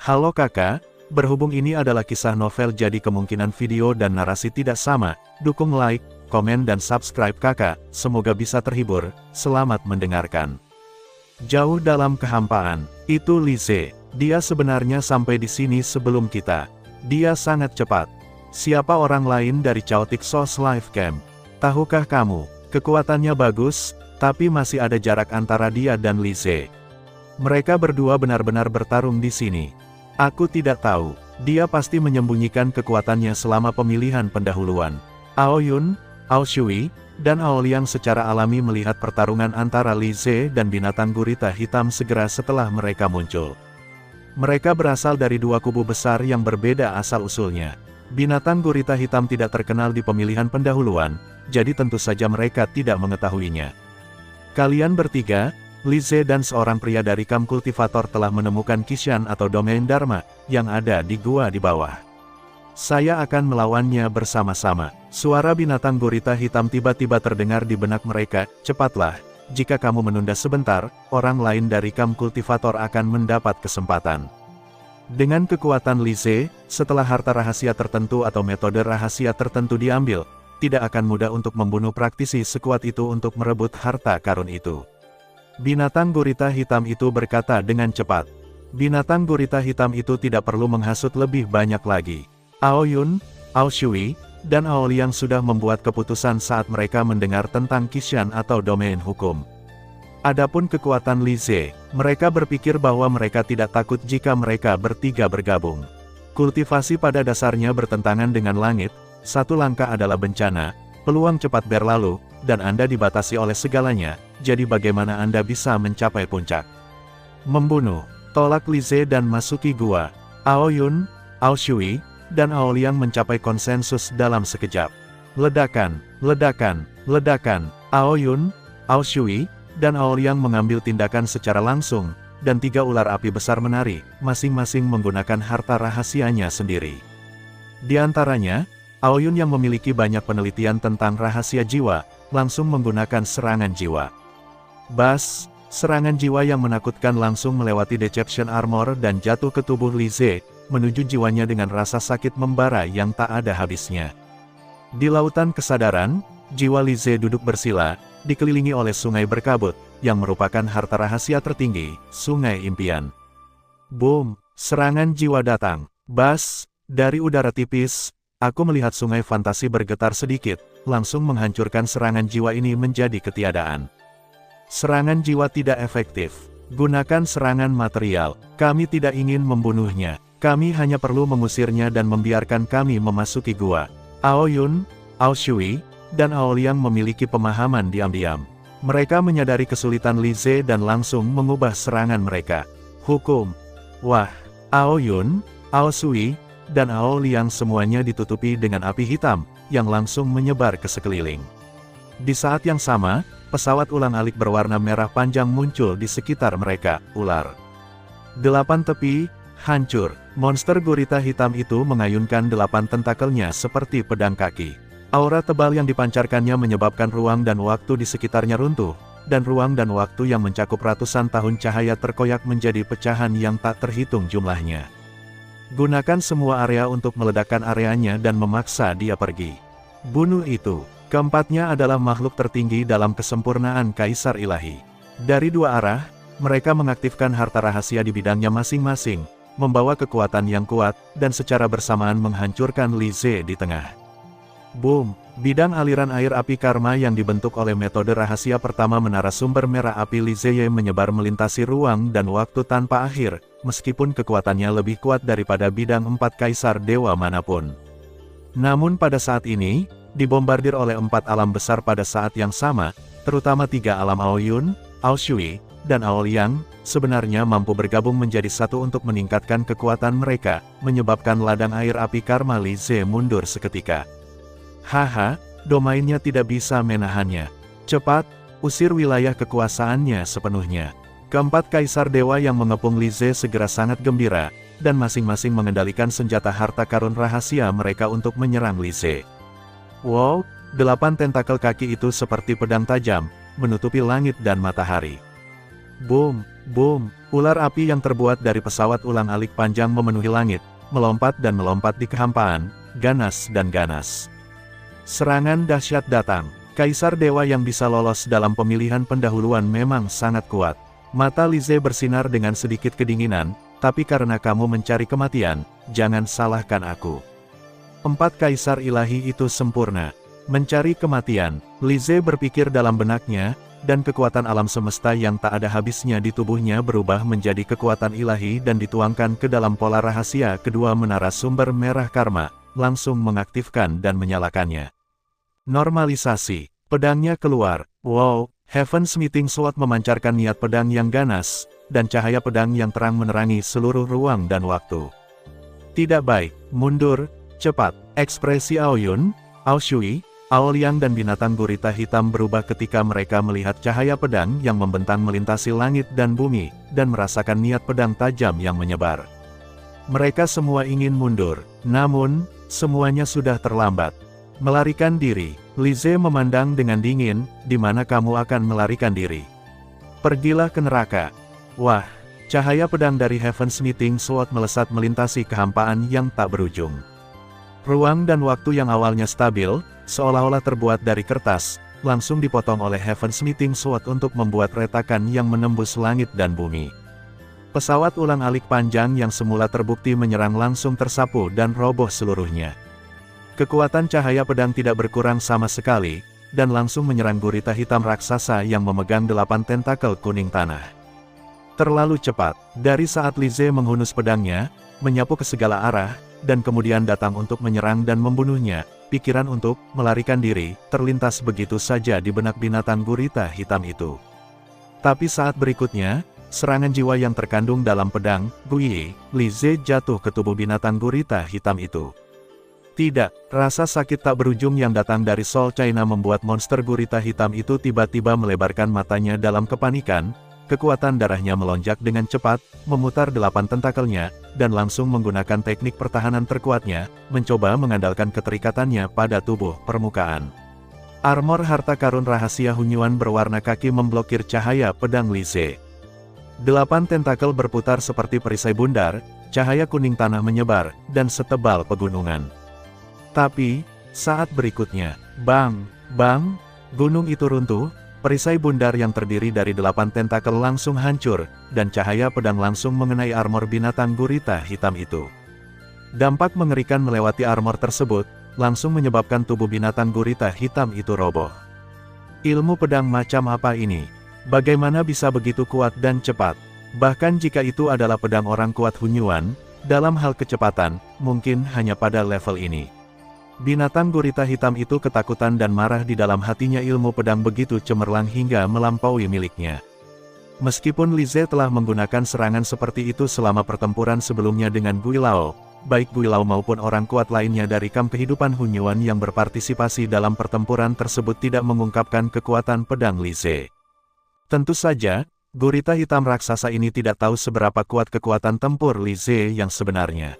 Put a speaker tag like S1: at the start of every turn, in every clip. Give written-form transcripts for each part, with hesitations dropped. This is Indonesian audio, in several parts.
S1: Halo kakak, berhubung ini adalah kisah novel jadi kemungkinan video dan narasi tidak sama, dukung like, komen dan subscribe kakak, semoga bisa terhibur, selamat mendengarkan. Jauh dalam kehampaan, itu Lise, dia sebenarnya sampai di sini sebelum kita. Dia sangat cepat. Siapa orang lain dari Chaotic Souls Life Camp? Tahukah kamu, kekuatannya bagus, tapi masih ada jarak antara dia dan Lise. Mereka berdua benar-benar bertarung di sini. Aku tidak tahu, dia pasti menyembunyikan kekuatannya selama pemilihan pendahuluan. Aoyun, Aoshui, dan Aoliang secara alami melihat pertarungan antara Lise dan binatang gurita hitam segera setelah mereka muncul. Mereka berasal dari dua kubu besar yang berbeda asal-usulnya. Binatang gurita hitam tidak terkenal di pemilihan pendahuluan, jadi tentu saja mereka tidak mengetahuinya. Kalian bertiga, Lise dan seorang pria dari kamp kultivator telah menemukan Kishan atau domain Dharma, yang ada di gua di bawah. Saya akan melawannya bersama-sama. Suara binatang gurita hitam tiba-tiba terdengar di benak mereka, cepatlah, jika kamu menunda sebentar, orang lain dari kamp kultivator akan mendapat kesempatan. Dengan kekuatan Lise, setelah harta rahasia tertentu atau metode rahasia tertentu diambil, tidak akan mudah untuk membunuh praktisi sekuat itu untuk merebut harta karun itu. Binatang gurita hitam itu berkata dengan cepat. Binatang gurita hitam itu tidak perlu menghasut lebih banyak lagi. Aoyun, Aoshui, dan Aoliang sudah membuat keputusan saat mereka mendengar tentang Kishan atau domain hukum. Adapun kekuatan Lise, mereka berpikir bahwa mereka tidak takut jika mereka bertiga bergabung. Kultivasi pada dasarnya bertentangan dengan langit, satu langkah adalah bencana, peluang cepat berlalu, dan Anda dibatasi oleh segalanya, jadi bagaimana Anda bisa mencapai puncak? Membunuh, tolak Lise dan masuki gua. Aoyun, Aoshui, dan Aoliang mencapai konsensus dalam sekejap. Ledakan, ledakan, ledakan. Aoyun, Aoshui, dan Aoliang mengambil tindakan secara langsung, dan tiga ular api besar menari, masing-masing menggunakan harta rahasianya sendiri. Di antaranya, Aoyun yang memiliki banyak penelitian tentang rahasia jiwa, langsung menggunakan serangan jiwa. Bas, serangan jiwa yang menakutkan langsung melewati Deception Armor dan jatuh ke tubuh Lise, menuju jiwanya dengan rasa sakit membara yang tak ada habisnya. Di lautan kesadaran, jiwa Lise duduk bersila, dikelilingi oleh sungai berkabut, yang merupakan harta rahasia tertinggi, sungai impian. Boom, serangan jiwa datang. Bas, dari udara tipis, aku melihat sungai fantasi bergetar sedikit, langsung menghancurkan serangan jiwa ini menjadi ketiadaan. Serangan jiwa tidak efektif. Gunakan serangan material. Kami tidak ingin membunuhnya. Kami hanya perlu mengusirnya dan membiarkan kami memasuki gua. Aoyun, Aoshui, dan Aoliang memiliki pemahaman diam-diam. Mereka menyadari kesulitan Lise dan langsung mengubah serangan mereka. Hukum. Wah, Aoyun, Aoshui, dan Aoliang semuanya ditutupi dengan api hitam, yang langsung menyebar ke sekeliling. Di saat yang sama, pesawat ulang-alik berwarna merah panjang muncul di sekitar mereka, ular. 8 tepi, hancur. Monster gurita hitam itu mengayunkan 8 tentakelnya seperti pedang kaki. Aura tebal yang dipancarkannya menyebabkan ruang dan waktu di sekitarnya runtuh, dan ruang dan waktu yang mencakup ratusan tahun cahaya terkoyak menjadi pecahan yang tak terhitung jumlahnya. Gunakan semua area untuk meledakkan areanya dan memaksa dia pergi. Bunuh itu. Keempatnya adalah makhluk tertinggi dalam kesempurnaan Kaisar Ilahi. Dari dua arah, mereka mengaktifkan harta rahasia di bidangnya masing-masing, membawa kekuatan yang kuat, dan secara bersamaan menghancurkan Lise di tengah. Boom! Bidang aliran air api karma yang dibentuk oleh metode rahasia pertama menara sumber merah api Lise menyebar melintasi ruang dan waktu tanpa akhir, meskipun kekuatannya lebih kuat daripada bidang 4 kaisar dewa manapun. Namun pada saat ini, dibombardir oleh 4 alam besar pada saat yang sama, terutama 3 alam Aoyun, Aoshui, dan Aoliang, sebenarnya mampu bergabung menjadi satu untuk meningkatkan kekuatan mereka, menyebabkan ladang air api karma Lise mundur seketika. Haha, domainnya tidak bisa menahannya. Cepat, usir wilayah kekuasaannya sepenuhnya. Keempat kaisar dewa yang mengepung Lise segera sangat gembira, dan masing-masing mengendalikan senjata harta karun rahasia mereka untuk menyerang Lise. Wow, 8 tentakel kaki itu seperti pedang tajam, menutupi langit dan matahari. Boom! Boom! Ular api yang terbuat dari pesawat ulang-alik panjang memenuhi langit, melompat dan melompat di kehampaan, ganas dan ganas. Serangan dahsyat datang. Kaisar Dewa yang bisa lolos dalam pemilihan pendahuluan memang sangat kuat. Mata Lise bersinar dengan sedikit kedinginan, tapi karena kamu mencari kematian, jangan salahkan aku. 4 kaisar ilahi itu sempurna. Mencari kematian, Lise berpikir dalam benaknya, dan kekuatan alam semesta yang tak ada habisnya di tubuhnya berubah menjadi kekuatan ilahi dan dituangkan ke dalam pola rahasia kedua menara sumber merah karma, langsung mengaktifkan dan menyalakannya. Normalisasi, pedangnya keluar. Wow, Heaven's Meeting Sword memancarkan niat pedang yang ganas, dan cahaya pedang yang terang menerangi seluruh ruang dan waktu. Tidak baik, mundur, cepat. Ekspresi Aoyun, Aoshui, Aoliang dan binatang gurita hitam berubah ketika mereka melihat cahaya pedang yang membentang melintasi langit dan bumi, dan merasakan niat pedang tajam yang menyebar. Mereka semua ingin mundur, namun, semuanya sudah terlambat. Melarikan diri, Lise memandang dengan dingin, di mana kamu akan melarikan diri. Pergilah ke neraka. Wah, cahaya pedang dari Heaven's Meeting Sword melesat melintasi kehampaan yang tak berujung. Ruang dan waktu yang awalnya stabil, seolah-olah terbuat dari kertas, langsung dipotong oleh Heaven's Meeting Sword untuk membuat retakan yang menembus langit dan bumi. Pesawat ulang-alik panjang yang semula terbukti menyerang langsung tersapu dan roboh seluruhnya. Kekuatan cahaya pedang tidak berkurang sama sekali, dan langsung menyerang gurita hitam raksasa yang memegang 8 tentakel kuning tanah. Terlalu cepat, dari saat Lise menghunus pedangnya, menyapu ke segala arah, dan kemudian datang untuk menyerang dan membunuhnya, pikiran untuk melarikan diri terlintas begitu saja di benak binatang gurita hitam itu. Tapi saat berikutnya, serangan jiwa yang terkandung dalam pedang, Guiyi, Lise jatuh ke tubuh binatang gurita hitam itu. Tidak, rasa sakit tak berujung yang datang dari Soul China membuat monster gurita hitam itu tiba-tiba melebarkan matanya dalam kepanikan, kekuatan darahnya melonjak dengan cepat, memutar 8 tentakelnya, dan langsung menggunakan teknik pertahanan terkuatnya, mencoba mengandalkan keterikatannya pada tubuh permukaan. Armor harta karun rahasia Hunyuan berwarna kaki memblokir cahaya pedang Lise. 8 tentakel berputar seperti perisai bundar, cahaya kuning tanah menyebar, dan setebal pegunungan. Tapi, saat berikutnya, bang, bang, gunung itu runtuh, perisai bundar yang terdiri dari 8 tentakel langsung hancur, dan cahaya pedang langsung mengenai armor binatang gurita hitam itu. Dampak mengerikan melewati armor tersebut, langsung menyebabkan tubuh binatang gurita hitam itu roboh. Ilmu pedang macam apa ini? Bagaimana bisa begitu kuat dan cepat? Bahkan jika itu adalah pedang orang kuat Hunyuan, dalam hal kecepatan, mungkin hanya pada level ini. Binatang gurita hitam itu ketakutan dan marah di dalam hatinya, ilmu pedang begitu cemerlang hingga melampaui miliknya. Meskipun Lise telah menggunakan serangan seperti itu selama pertempuran sebelumnya dengan Guilao, baik Guilao maupun orang kuat lainnya dari kam kehidupan Hunyuan yang berpartisipasi dalam pertempuran tersebut tidak mengungkapkan kekuatan pedang Lise. Tentu saja, gurita hitam raksasa ini tidak tahu seberapa kuat kekuatan tempur Lise yang sebenarnya.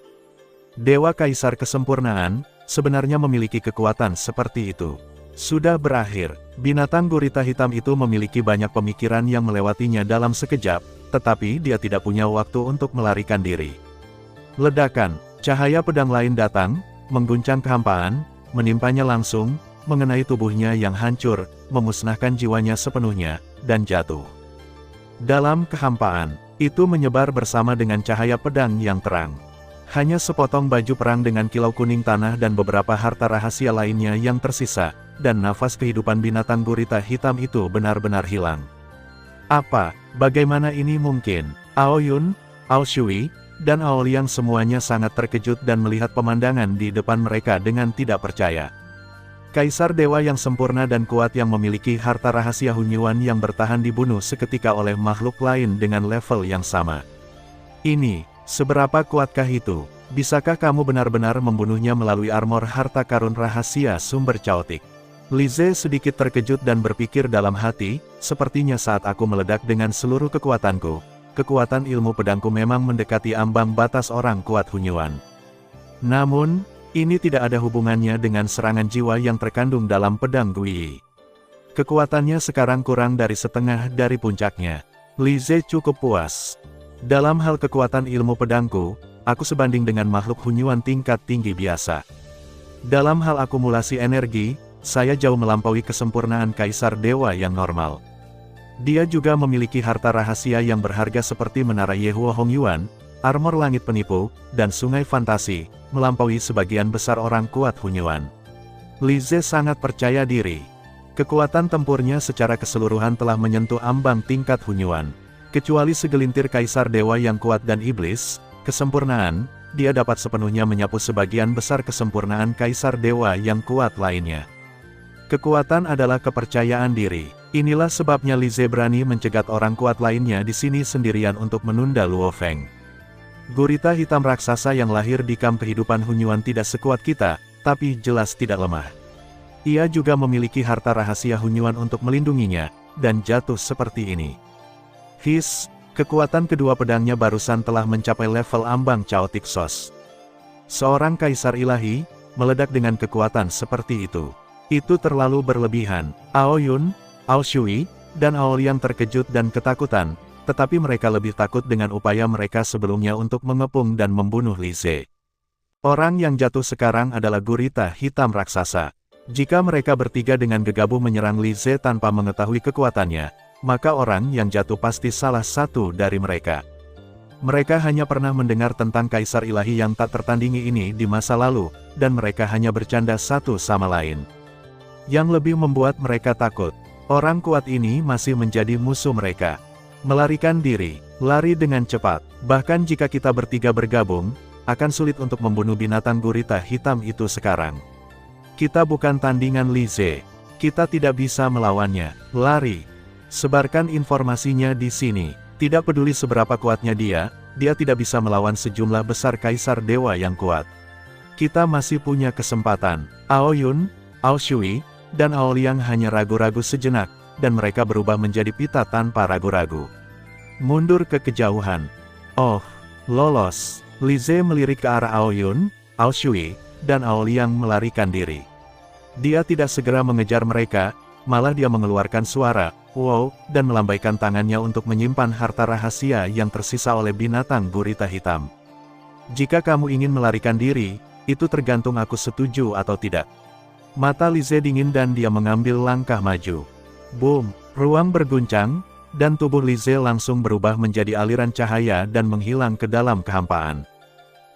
S1: Dewa Kaisar Kesempurnaan sebenarnya memiliki kekuatan seperti itu. Sudah berakhir, binatang gurita hitam itu memiliki banyak pemikiran yang melewatinya dalam sekejap, tetapi dia tidak punya waktu untuk melarikan diri. Ledakan, cahaya pedang lain datang, mengguncang kehampaan, menimpanya langsung, mengenai tubuhnya yang hancur, memusnahkan jiwanya sepenuhnya, dan jatuh. Dalam kehampaan, itu menyebar bersama dengan cahaya pedang yang terang. Hanya sepotong baju perang dengan kilau kuning tanah dan beberapa harta rahasia lainnya yang tersisa, dan nafas kehidupan binatang gurita hitam itu benar-benar hilang. Apa? Bagaimana ini mungkin? Aoyun, Aoshui, dan Aoliang semuanya sangat terkejut dan melihat pemandangan di depan mereka dengan tidak percaya. Kaisar Dewa yang sempurna dan kuat yang memiliki harta rahasia Hunyuan yang bertahan dibunuh seketika oleh makhluk lain dengan level yang sama. Ini, seberapa kuatkah itu? Bisakah kamu benar-benar membunuhnya melalui armor harta karun rahasia sumber caotik? Lise sedikit terkejut dan berpikir dalam hati, sepertinya saat aku meledak dengan seluruh kekuatanku, kekuatan ilmu pedangku memang mendekati ambang batas orang kuat Hunyuan. Namun, ini tidak ada hubungannya dengan serangan jiwa yang terkandung dalam pedang Guiyi. Kekuatannya sekarang kurang dari setengah dari puncaknya. Li Ze cukup puas. Dalam hal kekuatan ilmu pedangku, aku sebanding dengan makhluk Hunyuan tingkat tinggi biasa. Dalam hal akumulasi energi, saya jauh melampaui kesempurnaan Kaisar Dewa yang normal. Dia juga memiliki harta rahasia yang berharga seperti Menara Yehuo Hongyuan, armor langit penipu, dan sungai fantasi, melampaui sebagian besar orang kuat Hunyuan. Li Ze sangat percaya diri. Kekuatan tempurnya secara keseluruhan telah menyentuh ambang tingkat Hunyuan. Kecuali segelintir Kaisar Dewa yang kuat dan iblis, kesempurnaan, dia dapat sepenuhnya menyapu sebagian besar kesempurnaan Kaisar Dewa yang kuat lainnya. Kekuatan adalah kepercayaan diri. Inilah sebabnya Li Ze berani mencegat orang kuat lainnya di sini sendirian untuk menunda Luo Feng. Gurita hitam raksasa yang lahir di kamp kehidupan Hunyuan tidak sekuat kita, tapi jelas tidak lemah. Ia juga memiliki harta rahasia Hunyuan untuk melindunginya, dan jatuh seperti ini. Kekuatan kedua pedangnya barusan telah mencapai level ambang Chaotic Source. Seorang kaisar ilahi, meledak dengan kekuatan seperti itu. Itu terlalu berlebihan. Ao Yun, Ao Shui, dan Ao Liang terkejut dan ketakutan, tetapi mereka lebih takut dengan upaya mereka sebelumnya untuk mengepung dan membunuh Li Ze. Orang yang jatuh sekarang adalah gurita hitam raksasa. Jika mereka bertiga dengan gegabah menyerang Li Ze tanpa mengetahui kekuatannya, maka orang yang jatuh pasti salah satu dari mereka. Mereka hanya pernah mendengar tentang kaisar ilahi yang tak tertandingi ini di masa lalu, dan mereka hanya bercanda satu sama lain. Yang lebih membuat mereka takut, orang kuat ini masih menjadi musuh mereka. Melarikan diri, lari dengan cepat, bahkan jika kita bertiga bergabung, akan sulit untuk membunuh binatang gurita hitam itu sekarang. Kita bukan tandingan Li Ze, kita tidak bisa melawannya, lari. Sebarkan informasinya di sini, tidak peduli seberapa kuatnya dia tidak bisa melawan sejumlah besar kaisar dewa yang kuat. Kita masih punya kesempatan. Ao Yun, Ao Shui, dan Ao Liang hanya ragu-ragu sejenak, dan mereka berubah menjadi pita tanpa ragu-ragu. Mundur ke kejauhan. Oh, lolos. Li Ze melirik ke arah Ao Yun, Ao Shui, dan Ao Liang melarikan diri. Dia tidak segera mengejar mereka, malah dia mengeluarkan suara, wow, dan melambaikan tangannya untuk menyimpan harta rahasia yang tersisa oleh binatang gurita hitam. Jika kamu ingin melarikan diri, itu tergantung aku setuju atau tidak. Mata Li Ze dingin dan dia mengambil langkah maju. Boom, ruang berguncang, dan tubuh Li Ze langsung berubah menjadi aliran cahaya dan menghilang ke dalam kehampaan.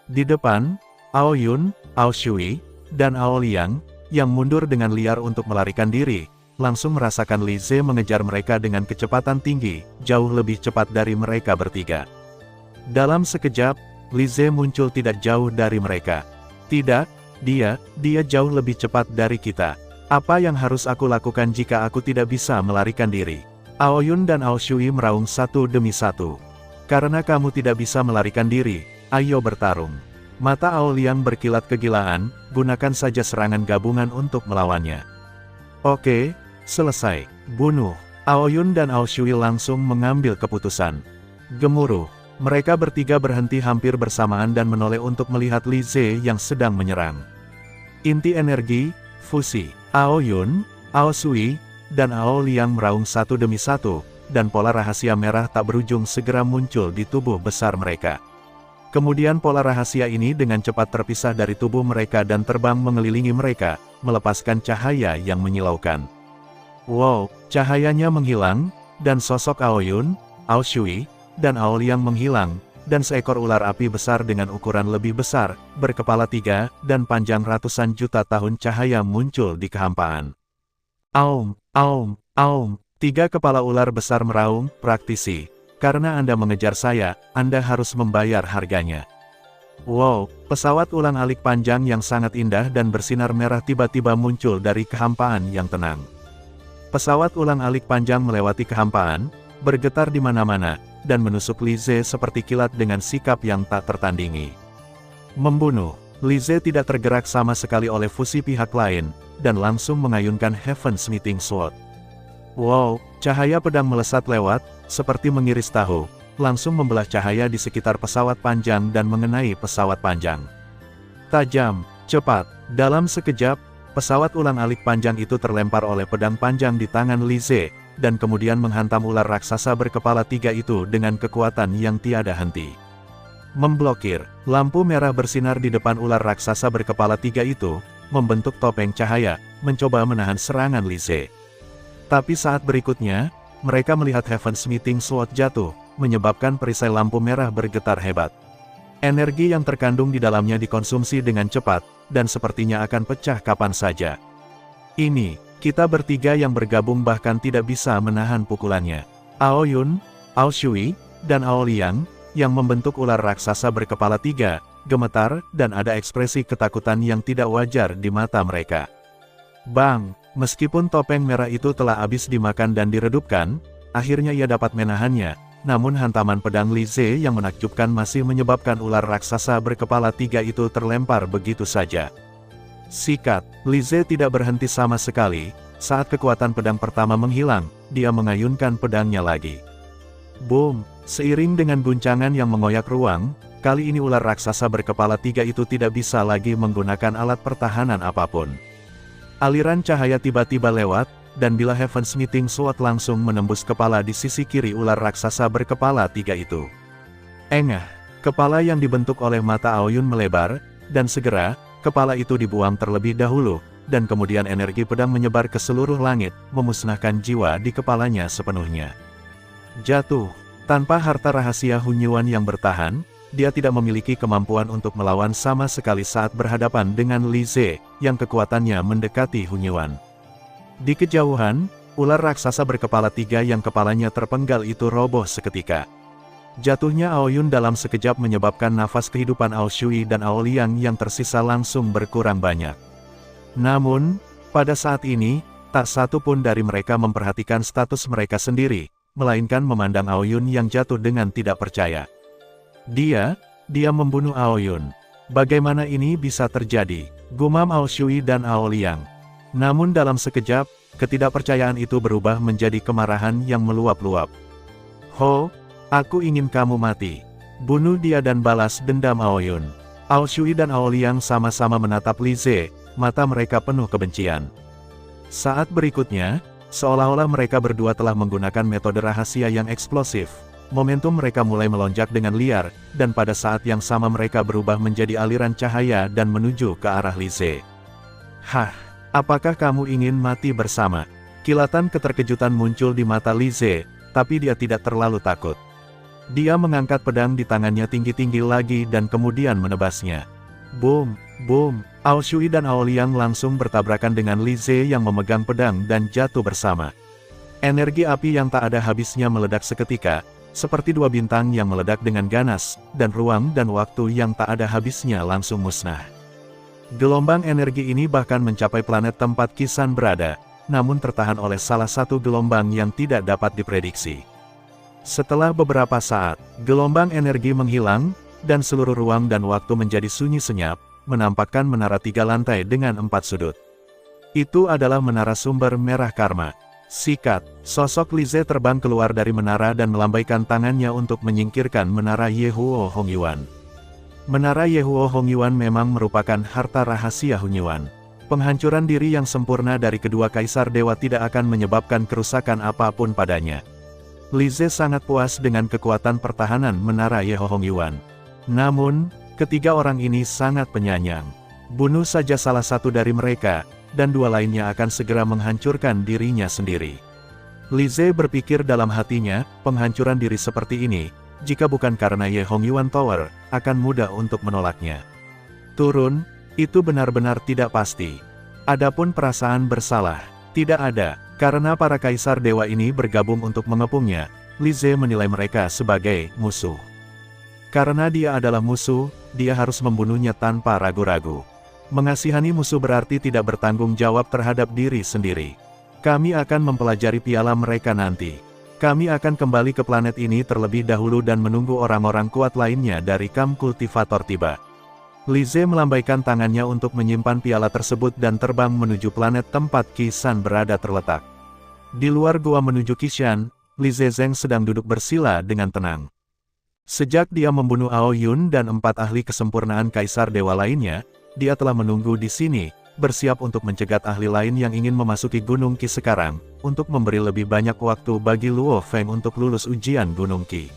S1: Di depan, Ao Yun, Ao Shui, dan Ao Liang, yang mundur dengan liar untuk melarikan diri, langsung merasakan Li Ze mengejar mereka dengan kecepatan tinggi, jauh lebih cepat dari mereka bertiga. Dalam sekejap, Li Ze muncul tidak jauh dari mereka. Tidak, dia jauh lebih cepat dari kita. Apa yang harus aku lakukan jika aku tidak bisa melarikan diri? Ao Yun dan Ao Shui meraung satu demi satu. Karena kamu tidak bisa melarikan diri, ayo bertarung. Mata Ao Liang berkilat kegilaan, gunakan saja serangan gabungan untuk melawannya. Oke, selesai. Bunuh. Ao Yun dan Ao Shui langsung mengambil keputusan. Gemuruh. Mereka bertiga berhenti hampir bersamaan dan menoleh untuk melihat Li Ze yang sedang menyerang. Inti energi, fusi. Ao Yun, Ao Shui, dan Ao Liang meraung satu demi satu, dan pola rahasia merah tak berujung segera muncul di tubuh besar mereka. Kemudian pola rahasia ini dengan cepat terpisah dari tubuh mereka dan terbang mengelilingi mereka, melepaskan cahaya yang menyilaukan. Wow, cahayanya menghilang, dan sosok Ao Yun, Ao Shui, dan Ao Liang menghilang, dan seekor ular api besar dengan ukuran lebih besar, berkepala 3, dan panjang ratusan juta tahun cahaya muncul di kehampaan. Aum, aum, aum, 3 kepala ular besar meraung, praktisi. Karena Anda mengejar saya, Anda harus membayar harganya. Wow, pesawat ulang-alik panjang yang sangat indah dan bersinar merah tiba-tiba muncul dari kehampaan yang tenang. Pesawat ulang-alik panjang melewati kehampaan, bergetar di mana-mana, dan menusuk Li Ze seperti kilat dengan sikap yang tak tertandingi. Membunuh. Li Ze tidak tergerak sama sekali oleh fusi pihak lain, dan langsung mengayunkan Heaven's Meeting Sword. Wow, cahaya pedang melesat lewat, seperti mengiris tahu, langsung membelah cahaya di sekitar pesawat panjang dan mengenai pesawat panjang. Tajam, cepat, dalam sekejap, pesawat ulang-alik panjang itu terlempar oleh pedang panjang di tangan Li Ze, dan kemudian menghantam ular raksasa berkepala 3 itu dengan kekuatan yang tiada henti. Memblokir, lampu merah bersinar di depan ular raksasa berkepala 3 itu, membentuk topeng cahaya, mencoba menahan serangan Li Ze. Tapi saat berikutnya, mereka melihat Heaven's Meeting Sword jatuh, menyebabkan perisai lampu merah bergetar hebat. Energi yang terkandung di dalamnya dikonsumsi dengan cepat, dan sepertinya akan pecah kapan saja. Ini, kita bertiga yang bergabung bahkan tidak bisa menahan pukulannya. Ao Yun, Ao Shui, dan Ao Liang, yang membentuk ular raksasa berkepala 3, gemetar, dan ada ekspresi ketakutan yang tidak wajar di mata mereka. Bang! Meskipun topeng merah itu telah habis dimakan dan diredupkan, akhirnya ia dapat menahannya, namun hantaman pedang Li Ze yang menakjubkan masih menyebabkan ular raksasa berkepala 3 itu terlempar begitu saja. Sikat, Li Ze tidak berhenti sama sekali, saat kekuatan pedang pertama menghilang, dia mengayunkan pedangnya lagi. Boom! Seiring dengan guncangan yang mengoyak ruang, kali ini ular raksasa berkepala 3 itu tidak bisa lagi menggunakan alat pertahanan apapun. Aliran cahaya tiba-tiba lewat, dan bila Heaven's Meeting Sword langsung menembus kepala di sisi kiri ular raksasa berkepala 3 itu. Engah, kepala yang dibentuk oleh mata Ao Yun melebar, dan segera, kepala itu dibuang terlebih dahulu, dan kemudian energi pedang menyebar ke seluruh langit, memusnahkan jiwa di kepalanya sepenuhnya. Jatuh. Tanpa harta rahasia Hunyuan yang bertahan, dia tidak memiliki kemampuan untuk melawan sama sekali saat berhadapan dengan Li Ze, yang kekuatannya mendekati Hunyuan. Di kejauhan, ular raksasa berkepala 3 yang kepalanya terpenggal itu roboh seketika. Jatuhnya Ao Yun dalam sekejap menyebabkan nafas kehidupan Ao Shui dan Ao Liang yang tersisa langsung berkurang banyak. Namun, pada saat ini, tak satu pun dari mereka memperhatikan status mereka sendiri, melainkan memandang Ao Yun yang jatuh dengan tidak percaya. Dia membunuh Ao Yun. Bagaimana ini bisa terjadi? Gumam Ao Shui dan Ao Liang. Namun dalam sekejap, ketidakpercayaan itu berubah menjadi kemarahan yang meluap-luap. Ho, aku ingin kamu mati. Bunuh dia dan balas dendam Ao Yun. Ao Shui dan Ao Liang sama-sama menatap Li Ze, mata mereka penuh kebencian. Saat berikutnya, seolah-olah mereka berdua telah menggunakan metode rahasia yang eksplosif. Momentum mereka mulai melonjak dengan liar, dan pada saat yang sama mereka berubah menjadi aliran cahaya dan menuju ke arah Li Ze. Hah, apakah kamu ingin mati bersama? Kilatan keterkejutan muncul di mata Li Ze, tapi dia tidak terlalu takut. Dia mengangkat pedang di tangannya tinggi-tinggi lagi dan kemudian menebasnya. Boom, boom, Ao Shui dan Ao Liang langsung bertabrakan dengan Li Ze yang memegang pedang dan jatuh bersama. Energi api yang tak ada habisnya meledak seketika, seperti dua bintang yang meledak dengan ganas, dan ruang dan waktu yang tak ada habisnya langsung musnah. Gelombang energi ini bahkan mencapai planet tempat Qi San berada, namun tertahan oleh salah satu gelombang yang tidak dapat diprediksi. Setelah beberapa saat, gelombang energi menghilang, dan seluruh ruang dan waktu menjadi sunyi senyap, menampakkan menara 3 lantai dengan 4 sudut. Itu adalah menara sumber merah karma. Sikat, sosok Li Ze terbang keluar dari menara dan melambaikan tangannya untuk menyingkirkan menara Yehuo Hongyuan. Menara Yehuo Hongyuan memang merupakan harta rahasia Hunyuan. Penghancuran diri yang sempurna dari kedua kaisar dewa tidak akan menyebabkan kerusakan apapun padanya. Li Ze sangat puas dengan kekuatan pertahanan menara Yehuo Hongyuan. Namun, ketiga orang ini sangat penyayang. Bunuh saja salah satu dari mereka, dan dua lainnya akan segera menghancurkan dirinya sendiri. Li Ze berpikir dalam hatinya, penghancuran diri seperti ini, jika bukan karena Ye Hongyuan Tower, akan mudah untuk menolaknya. Turun, itu benar-benar tidak pasti. Adapun perasaan bersalah, tidak ada, karena para kaisar dewa ini bergabung untuk mengepungnya. Li Ze menilai mereka sebagai musuh. Karena dia adalah musuh, dia harus membunuhnya tanpa ragu-ragu. Mengasihani musuh berarti tidak bertanggung jawab terhadap diri sendiri. Kami akan mempelajari piala mereka nanti. Kami akan kembali ke planet ini terlebih dahulu dan menunggu orang-orang kuat lainnya dari Kam Kultivator tiba. Li Ze melambaikan tangannya untuk menyimpan piala tersebut dan terbang menuju planet tempat Qi San berada terletak. Di luar gua menuju Qishan, Li Zezeng sedang duduk bersila dengan tenang. Sejak dia membunuh Ao Yun dan 4 ahli kesempurnaan kaisar dewa lainnya, dia telah menunggu di sini, bersiap untuk mencegat ahli lain yang ingin memasuki Gunung Qi sekarang, untuk memberi lebih banyak waktu bagi Luo Feng untuk lulus ujian Gunung Qi.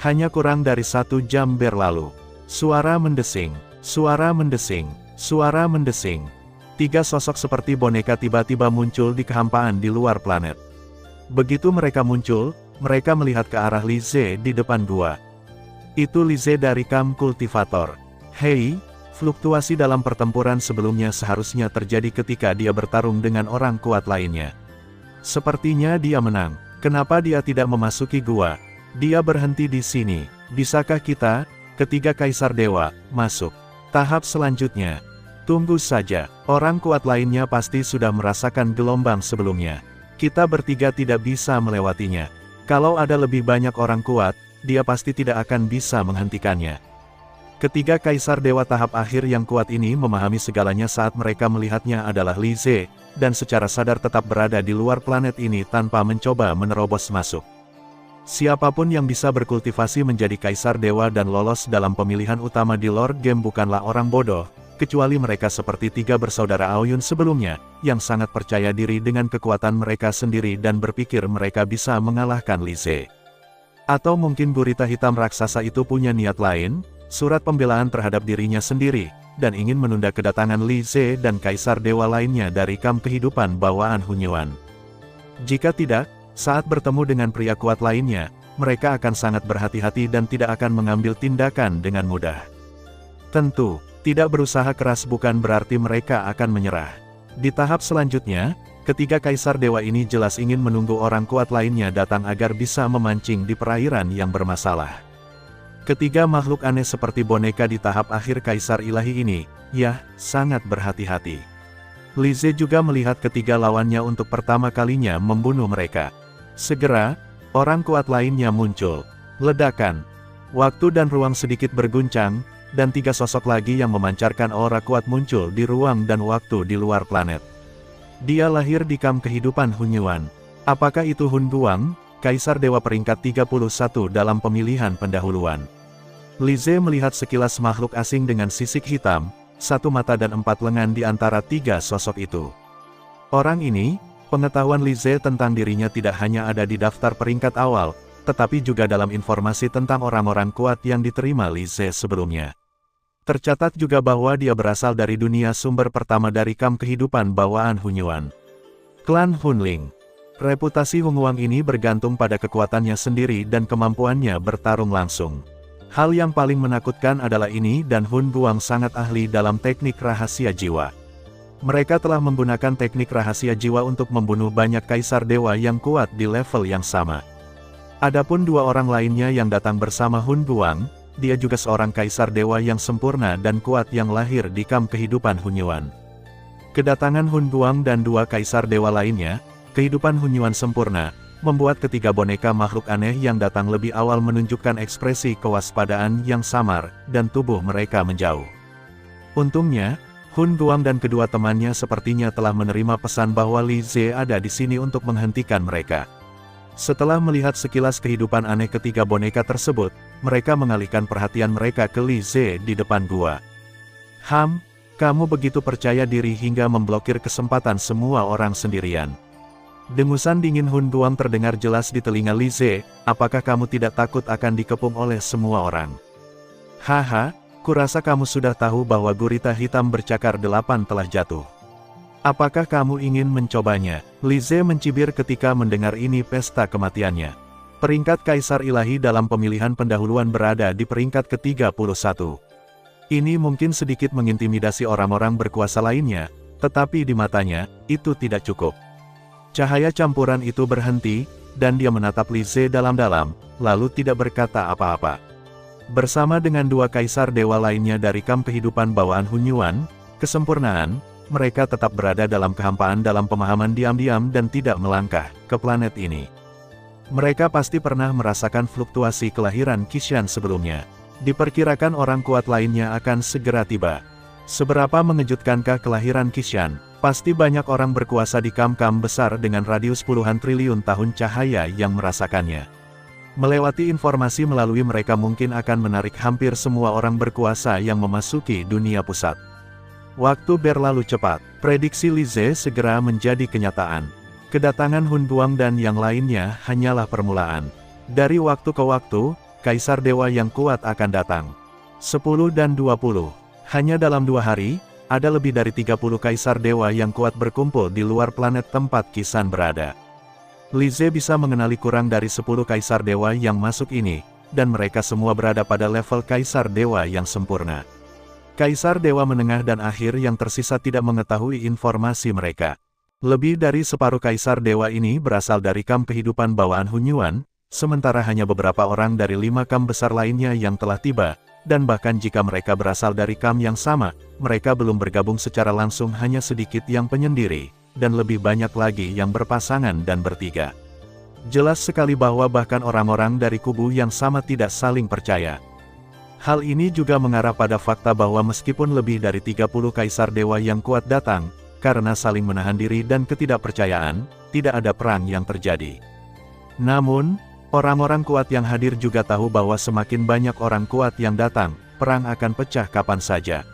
S1: Hanya kurang dari 1 jam berlalu. Suara mendesing, suara mendesing, suara mendesing. 3 sosok seperti boneka tiba-tiba muncul di kehampaan di luar planet. Begitu mereka muncul, mereka melihat ke arah Li Ze di depan gua. Itu Li Ze dari Kam Kultivator. Hei, fluktuasi dalam pertempuran sebelumnya seharusnya terjadi ketika dia bertarung dengan orang kuat lainnya. Sepertinya dia menang. Kenapa dia tidak memasuki gua? Dia berhenti di sini. Bisakah kita, ketiga Kaisar Dewa, masuk? Tahap selanjutnya. Tunggu saja, orang kuat lainnya pasti sudah merasakan gelombang sebelumnya. Kita bertiga tidak bisa melewatinya. Kalau ada lebih banyak orang kuat, dia pasti tidak akan bisa menghentikannya. Ketiga Kaisar Dewa tahap akhir yang kuat ini memahami segalanya saat mereka melihatnya adalah Li Ze, dan secara sadar tetap berada di luar planet ini tanpa mencoba menerobos masuk. Siapapun yang bisa berkultivasi menjadi Kaisar Dewa dan lolos dalam pemilihan utama di Lord Game bukanlah orang bodoh, kecuali mereka seperti 3 bersaudara Aoyun sebelumnya, yang sangat percaya diri dengan kekuatan mereka sendiri dan berpikir mereka bisa mengalahkan Li Ze. Atau mungkin gurita hitam raksasa itu punya niat lain, surat pembelaan terhadap dirinya sendiri, dan ingin menunda kedatangan Li Ze dan Kaisar Dewa lainnya dari Kam kehidupan bawaan Hunyuan. Jika tidak, saat bertemu dengan pria kuat lainnya, mereka akan sangat berhati-hati dan tidak akan mengambil tindakan dengan mudah. Tentu, tidak berusaha keras bukan berarti mereka akan menyerah. Di tahap selanjutnya, ketiga Kaisar Dewa ini jelas ingin menunggu orang kuat lainnya datang agar bisa memancing di perairan yang bermasalah. Ketiga makhluk aneh seperti boneka di tahap akhir Kaisar Ilahi ini, ya, sangat berhati-hati. Li Ze juga melihat ketiga lawannya untuk pertama kalinya membunuh mereka. Segera, orang kuat lainnya muncul. Ledakan. Waktu dan ruang sedikit berguncang, dan 3 sosok lagi yang memancarkan aura kuat muncul di ruang dan waktu di luar planet. Dia lahir di Kam kehidupan Hunyuan. Apakah itu Hun Guang, Kaisar Dewa peringkat 31 dalam pemilihan pendahuluan? Li Ze melihat sekilas makhluk asing dengan sisik hitam, 1 mata dan 4 lengan di antara 3 sosok itu. Orang ini, pengetahuan Li Ze tentang dirinya tidak hanya ada di daftar peringkat awal, tetapi juga dalam informasi tentang orang-orang kuat yang diterima Li Ze sebelumnya. Tercatat juga bahwa dia berasal dari dunia sumber pertama dari Kam kehidupan bawaan Hunyuan. Klan Hunling. Reputasi Hungwang ini bergantung pada kekuatannya sendiri dan kemampuannya bertarung langsung. Hal yang paling menakutkan adalah ini dan Hun Guang sangat ahli dalam teknik rahasia jiwa. Mereka telah menggunakan teknik rahasia jiwa untuk membunuh banyak Kaisar Dewa yang kuat di level yang sama. Adapun 2 orang lainnya yang datang bersama Hun Guang, dia juga seorang Kaisar Dewa yang sempurna dan kuat yang lahir di Kam kehidupan Hunyuan. Kedatangan Hun Guang dan 2 Kaisar Dewa lainnya, kehidupan Hunyuan sempurna, membuat ketiga boneka makhluk aneh yang datang lebih awal menunjukkan ekspresi kewaspadaan yang samar, dan tubuh mereka menjauh. Untungnya, Hun Guang dan kedua temannya sepertinya telah menerima pesan bahwa Li Ze ada di sini untuk menghentikan mereka. Setelah melihat sekilas kehidupan aneh ketiga boneka tersebut, mereka mengalihkan perhatian mereka ke Li Ze di depan gua. Kamu begitu percaya diri hingga memblokir kesempatan semua orang sendirian. Dengusan dingin Hun Guang terdengar jelas di telinga Li Ze, apakah kamu tidak takut akan dikepung oleh semua orang? Haha, kurasa kamu sudah tahu bahwa gurita hitam bercakar 8 telah jatuh. Apakah kamu ingin mencobanya? Li Ze mencibir ketika mendengar ini pesta kematiannya. Peringkat Kaisar Ilahi dalam pemilihan pendahuluan berada di peringkat ke-31. Ini mungkin sedikit mengintimidasi orang-orang berkuasa lainnya, tetapi di matanya, itu tidak cukup. Cahaya campuran itu berhenti, dan dia menatap Li Ze dalam-dalam, lalu tidak berkata apa-apa. Bersama dengan 2 Kaisar Dewa lainnya dari Kam kehidupan bawaan Hunyuan, kesempurnaan, mereka tetap berada dalam kehampaan dalam pemahaman diam-diam dan tidak melangkah ke planet ini. Mereka pasti pernah merasakan fluktuasi kelahiran Qishan sebelumnya. Diperkirakan orang kuat lainnya akan segera tiba. Seberapa mengejutkankah kelahiran Qishan? Pasti banyak orang berkuasa di kam-kam besar dengan radius puluhan triliun tahun cahaya yang merasakannya. Melewati informasi melalui mereka mungkin akan menarik hampir semua orang berkuasa yang memasuki dunia pusat. Waktu berlalu cepat, prediksi Lize segera menjadi kenyataan. Kedatangan Hun Buang dan yang lainnya hanyalah permulaan. Dari waktu ke waktu, Kaisar Dewa yang kuat akan datang. 10 dan 20. Hanya dalam 2 hari, ada lebih dari 30 Kaisar Dewa yang kuat berkumpul di luar planet tempat Qisan berada. Lize bisa mengenali kurang dari 10 Kaisar Dewa yang masuk ini, dan mereka semua berada pada level Kaisar Dewa yang sempurna. Kaisar Dewa menengah dan akhir yang tersisa tidak mengetahui informasi mereka. Lebih dari separuh Kaisar Dewa ini berasal dari kam kehidupan bawaan Hun Yuan, sementara hanya beberapa orang dari 5 kam besar lainnya yang telah tiba, dan bahkan jika mereka berasal dari kam yang sama, mereka belum bergabung secara langsung, hanya sedikit yang penyendiri, dan lebih banyak lagi yang berpasangan dan bertiga. Jelas sekali bahwa bahkan orang-orang dari kubu yang sama tidak saling percaya. Hal ini juga mengarah pada fakta bahwa meskipun lebih dari 30 Kaisar Dewa yang kuat datang, karena saling menahan diri dan ketidakpercayaan, tidak ada perang yang terjadi. Namun, orang-orang kuat yang hadir juga tahu bahwa semakin banyak orang kuat yang datang, perang akan pecah kapan saja.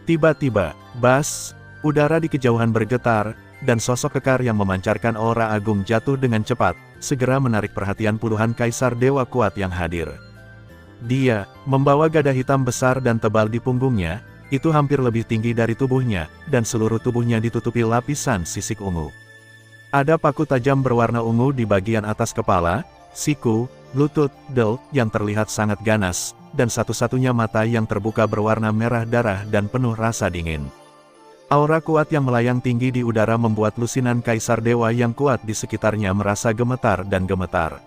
S1: Tiba-tiba, bas, udara di kejauhan bergetar, dan sosok kekar yang memancarkan aura agung jatuh dengan cepat, segera menarik perhatian puluhan Kaisar Dewa kuat yang hadir. Dia membawa gada hitam besar dan tebal di punggungnya, itu hampir lebih tinggi dari tubuhnya, dan seluruh tubuhnya ditutupi lapisan sisik ungu. Ada paku tajam berwarna ungu di bagian atas kepala, siku, lutut, del, yang terlihat sangat ganas, dan satu-satunya mata yang terbuka berwarna merah darah dan penuh rasa dingin. Aura kuat yang melayang tinggi di udara membuat lusinan Kaisar Dewa yang kuat di sekitarnya merasa gemetar dan gemetar.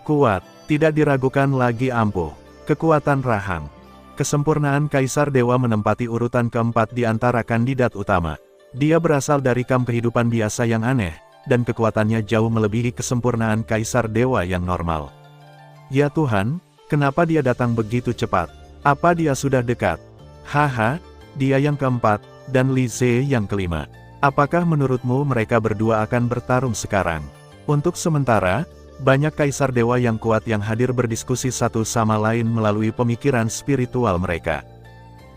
S1: Kuat, tidak diragukan lagi ampuh. Kekuatan rahang. Kesempurnaan Kaisar Dewa menempati urutan keempat di antara kandidat utama. Dia berasal dari kam kehidupan biasa yang aneh, dan kekuatannya jauh melebihi kesempurnaan Kaisar Dewa yang normal. Ya Tuhan, kenapa dia datang begitu cepat? Apa dia sudah dekat? Haha, dia yang keempat, dan Lize yang kelima. Apakah menurutmu mereka berdua akan bertarung sekarang? Untuk sementara, banyak Kaisar Dewa yang kuat yang hadir berdiskusi satu sama lain melalui pemikiran spiritual mereka.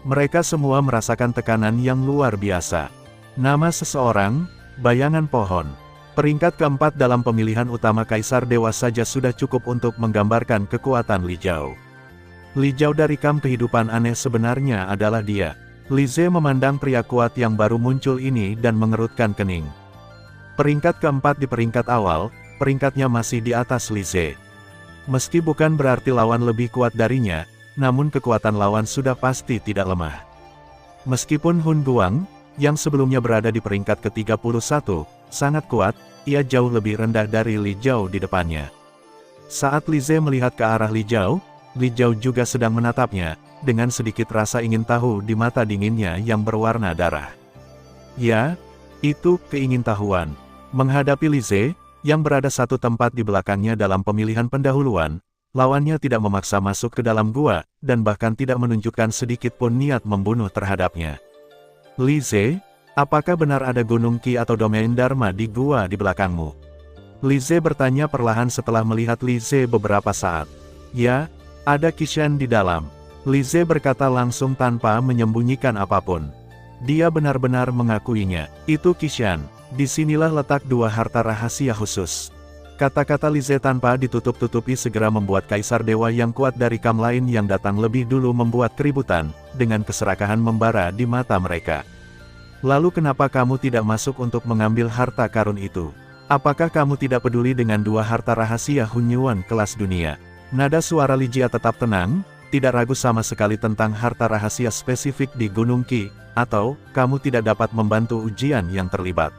S1: Mereka semua merasakan tekanan yang luar biasa. Nama seseorang, bayangan pohon. Peringkat keempat dalam pemilihan utama Kaisar Dewa saja sudah cukup untuk menggambarkan kekuatan Li Zhao. Li Zhao dari kam kehidupan aneh sebenarnya adalah dia. Lize memandang pria kuat yang baru muncul ini dan mengerutkan kening. Peringkat keempat di peringkat awal, peringkatnya masih di atas Lize. Meski bukan berarti lawan lebih kuat darinya, namun kekuatan lawan sudah pasti tidak lemah. Meskipun Hun Buang, yang sebelumnya berada di peringkat ke-31, sangat kuat, ia jauh lebih rendah dari Li Zhao di depannya. Saat Lize melihat ke arah Li Zhao juga sedang menatapnya, dengan sedikit rasa ingin tahu di mata dinginnya yang berwarna darah. Ya, itu keingintahuan. Menghadapi Lize, yang berada satu tempat di belakangnya dalam pemilihan pendahuluan, lawannya tidak memaksa masuk ke dalam gua, dan bahkan tidak menunjukkan sedikit pun niat membunuh terhadapnya. Lize, apakah benar ada gunung Qi atau domain Dharma di gua di belakangmu? Lize bertanya perlahan setelah melihat Lize beberapa saat. Ya, ada Qishan di dalam. Lize berkata langsung tanpa menyembunyikan apapun. Dia benar-benar mengakuinya. Itu Qishan. Disinilah letak dua harta rahasia khusus. Kata-kata Lize tanpa ditutup-tutupi segera membuat Kaisar Dewa yang kuat dari kam lain yang datang lebih dulu membuat keributan, dengan keserakahan membara di mata mereka. Lalu kenapa kamu tidak masuk untuk mengambil harta karun itu? Apakah kamu tidak peduli dengan dua harta rahasia Hun Yuan kelas dunia? Nada suara Li Jia tetap tenang, tidak ragu sama sekali tentang harta rahasia spesifik di Gunung Qi, atau kamu tidak dapat membantu ujian yang terlibat.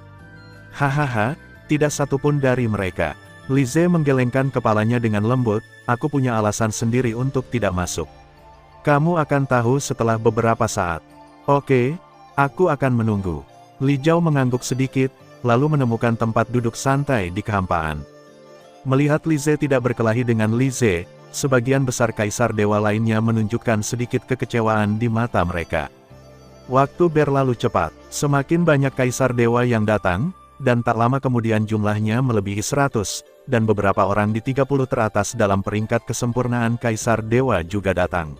S1: Hahaha, tidak satupun dari mereka. Lize menggelengkan kepalanya dengan lembut, aku punya alasan sendiri untuk tidak masuk. Kamu akan tahu setelah beberapa saat. Oke, aku akan menunggu. Li Zhao mengangguk sedikit, lalu menemukan tempat duduk santai di kehampaan. Melihat Lize tidak berkelahi dengan Lize, sebagian besar Kaisar Dewa lainnya menunjukkan sedikit kekecewaan di mata mereka. Waktu berlalu cepat, semakin banyak Kaisar Dewa yang datang, dan tak lama kemudian jumlahnya melebihi 100, dan beberapa orang di 30 teratas dalam peringkat kesempurnaan Kaisar Dewa juga datang.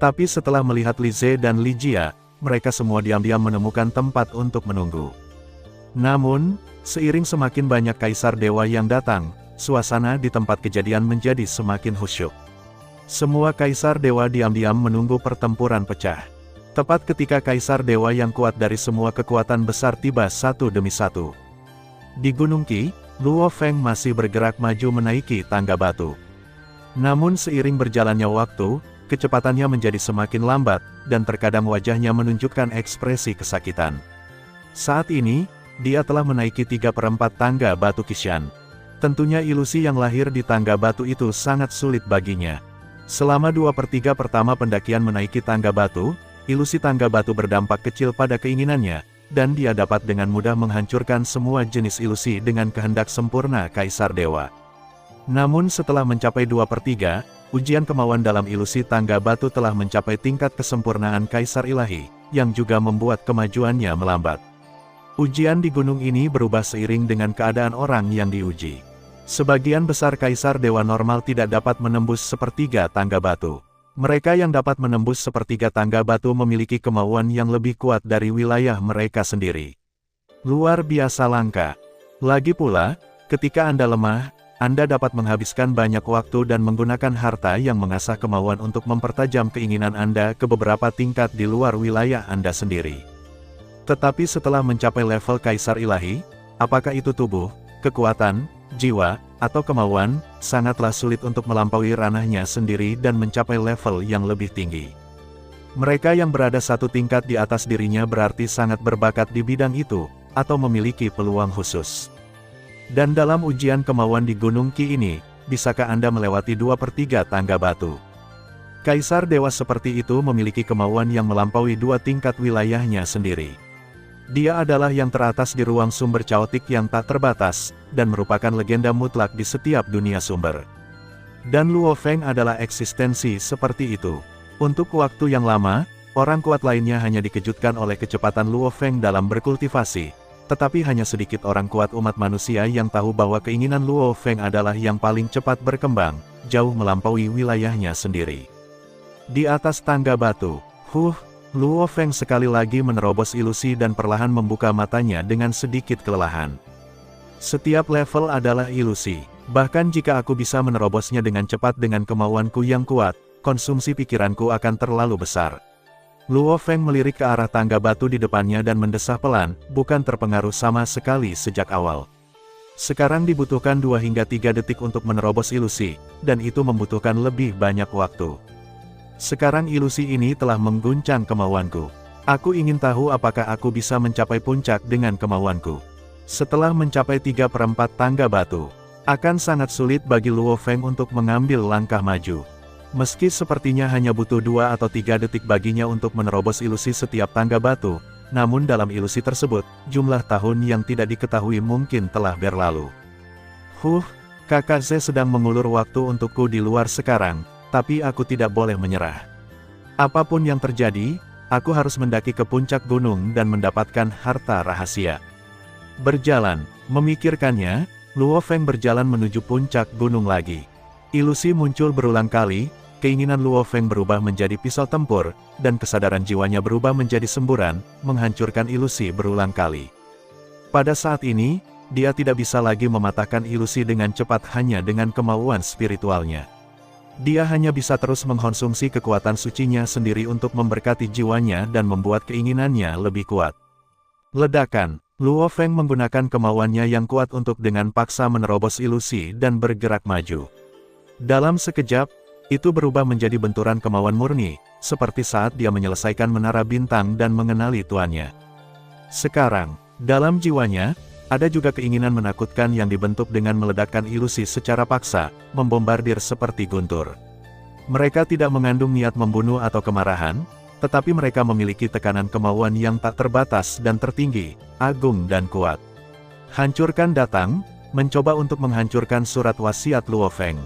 S1: Tapi setelah melihat Lize dan Li Jia, mereka semua diam-diam menemukan tempat untuk menunggu. Namun, seiring semakin banyak kaisar dewa yang datang, suasana di tempat kejadian menjadi semakin khusyuk. Semua kaisar dewa diam-diam menunggu pertempuran pecah. Tepat ketika kaisar dewa yang kuat dari semua kekuatan besar tiba satu demi satu. Di Gunung Qi, Luo Feng masih bergerak maju menaiki tangga batu. Namun seiring berjalannya waktu, kecepatannya menjadi semakin lambat, dan terkadang wajahnya menunjukkan ekspresi kesakitan. Saat ini, dia telah menaiki 3/4 tangga batu Qishan. Tentunya ilusi yang lahir di tangga batu itu sangat sulit baginya. Selama 2/3 pertama pendakian menaiki tangga batu, ilusi tangga batu berdampak kecil pada keinginannya, dan dia dapat dengan mudah menghancurkan semua jenis ilusi dengan kehendak sempurna Kaisar Dewa. Namun setelah mencapai 2/3, ujian kemauan dalam ilusi tangga batu telah mencapai tingkat kesempurnaan Kaisar Ilahi, yang juga membuat kemajuannya melambat. Ujian di gunung ini berubah seiring dengan keadaan orang yang diuji. Sebagian besar Kaisar Dewa normal tidak dapat menembus sepertiga tangga batu. Mereka yang dapat menembus sepertiga tangga batu memiliki kemauan yang lebih kuat dari wilayah mereka sendiri. Luar biasa langka. Lagi pula, ketika Anda lemah, Anda dapat menghabiskan banyak waktu dan menggunakan harta yang mengasah kemauan untuk mempertajam keinginan Anda ke beberapa tingkat di luar wilayah Anda sendiri. Tetapi setelah mencapai level Kaisar Ilahi, apakah itu tubuh, kekuatan, jiwa, atau kemauan, sangatlah sulit untuk melampaui ranahnya sendiri dan mencapai level yang lebih tinggi. Mereka yang berada satu tingkat di atas dirinya berarti sangat berbakat di bidang itu, atau memiliki peluang khusus. Dan dalam ujian kemauan di Gunung Qi ini, bisakah Anda melewati 2/3 tangga batu? Kaisar Dewa seperti itu memiliki kemauan yang melampaui 2 tingkat wilayahnya sendiri. Dia adalah yang teratas di ruang sumber caotik yang tak terbatas, dan merupakan legenda mutlak di setiap dunia sumber. Dan Luo Feng adalah eksistensi seperti itu. Untuk waktu yang lama, orang kuat lainnya hanya dikejutkan oleh kecepatan Luo Feng dalam berkultivasi, tetapi hanya sedikit orang kuat umat manusia yang tahu bahwa keinginan Luo Feng adalah yang paling cepat berkembang, jauh melampaui wilayahnya sendiri. Di atas tangga batu, Luo Feng sekali lagi menerobos ilusi dan perlahan membuka matanya dengan sedikit kelelahan. Setiap level adalah ilusi. Bahkan jika aku bisa menerobosnya dengan cepat dengan kemauanku yang kuat, konsumsi pikiranku akan terlalu besar. Luo Feng melirik ke arah tangga batu di depannya dan mendesah pelan, bukan terpengaruh sama sekali sejak awal. Sekarang dibutuhkan 2 hingga 3 detik untuk menerobos ilusi, dan itu membutuhkan lebih banyak waktu. Sekarang ilusi ini telah mengguncang kemauanku. Aku ingin tahu apakah aku bisa mencapai puncak dengan kemauanku. Setelah mencapai 3/4 tangga batu, akan sangat sulit bagi Luo Feng untuk mengambil langkah maju. Meski sepertinya hanya butuh 2 atau 3 detik baginya untuk menerobos ilusi setiap tangga batu, namun dalam ilusi tersebut, jumlah tahun yang tidak diketahui mungkin telah berlalu. Kakak Z sedang mengulur waktu untukku di luar sekarang, tapi aku tidak boleh menyerah. Apapun yang terjadi, aku harus mendaki ke puncak gunung dan mendapatkan harta rahasia. Berjalan, memikirkannya, Luo Feng berjalan menuju puncak gunung lagi. Ilusi muncul berulang kali, keinginan Luo Feng berubah menjadi pisau tempur, dan kesadaran jiwanya berubah menjadi semburan, menghancurkan ilusi berulang kali. Pada saat ini, dia tidak bisa lagi mematahkan ilusi dengan cepat hanya dengan kemauan spiritualnya. Dia hanya bisa terus mengkonsumsi kekuatan sucinya sendiri untuk memberkati jiwanya dan membuat keinginannya lebih kuat. Ledakan, Luo Feng menggunakan kemauannya yang kuat untuk dengan paksa menerobos ilusi dan bergerak maju. Dalam sekejap, itu berubah menjadi benturan kemauan murni, seperti saat dia menyelesaikan menara bintang dan mengenali tuannya. Sekarang, dalam jiwanya, ada juga keinginan menakutkan yang dibentuk dengan meledakkan ilusi secara paksa, membombardir seperti guntur. Mereka tidak mengandung niat membunuh atau kemarahan, tetapi mereka memiliki tekanan kemauan yang tak terbatas dan tertinggi, agung dan kuat. Hancurkan datang, mencoba untuk menghancurkan surat wasiat Luo Feng.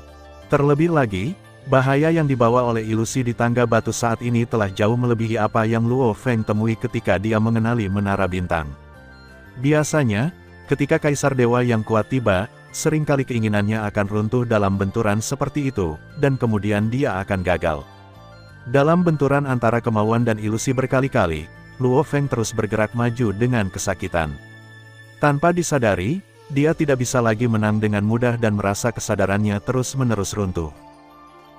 S1: Terlebih lagi, bahaya yang dibawa oleh ilusi di tangga batu saat ini telah jauh melebihi apa yang Luo Feng temui ketika dia mengenali menara bintang. Biasanya, ketika Kaisar Dewa yang kuat tiba, seringkali keinginannya akan runtuh dalam benturan seperti itu, dan kemudian dia akan gagal. Dalam benturan antara kemauan dan ilusi berkali-kali, Luo Feng terus bergerak maju dengan kesakitan. Tanpa disadari, dia tidak bisa lagi menang dengan mudah dan merasa kesadarannya terus-menerus runtuh.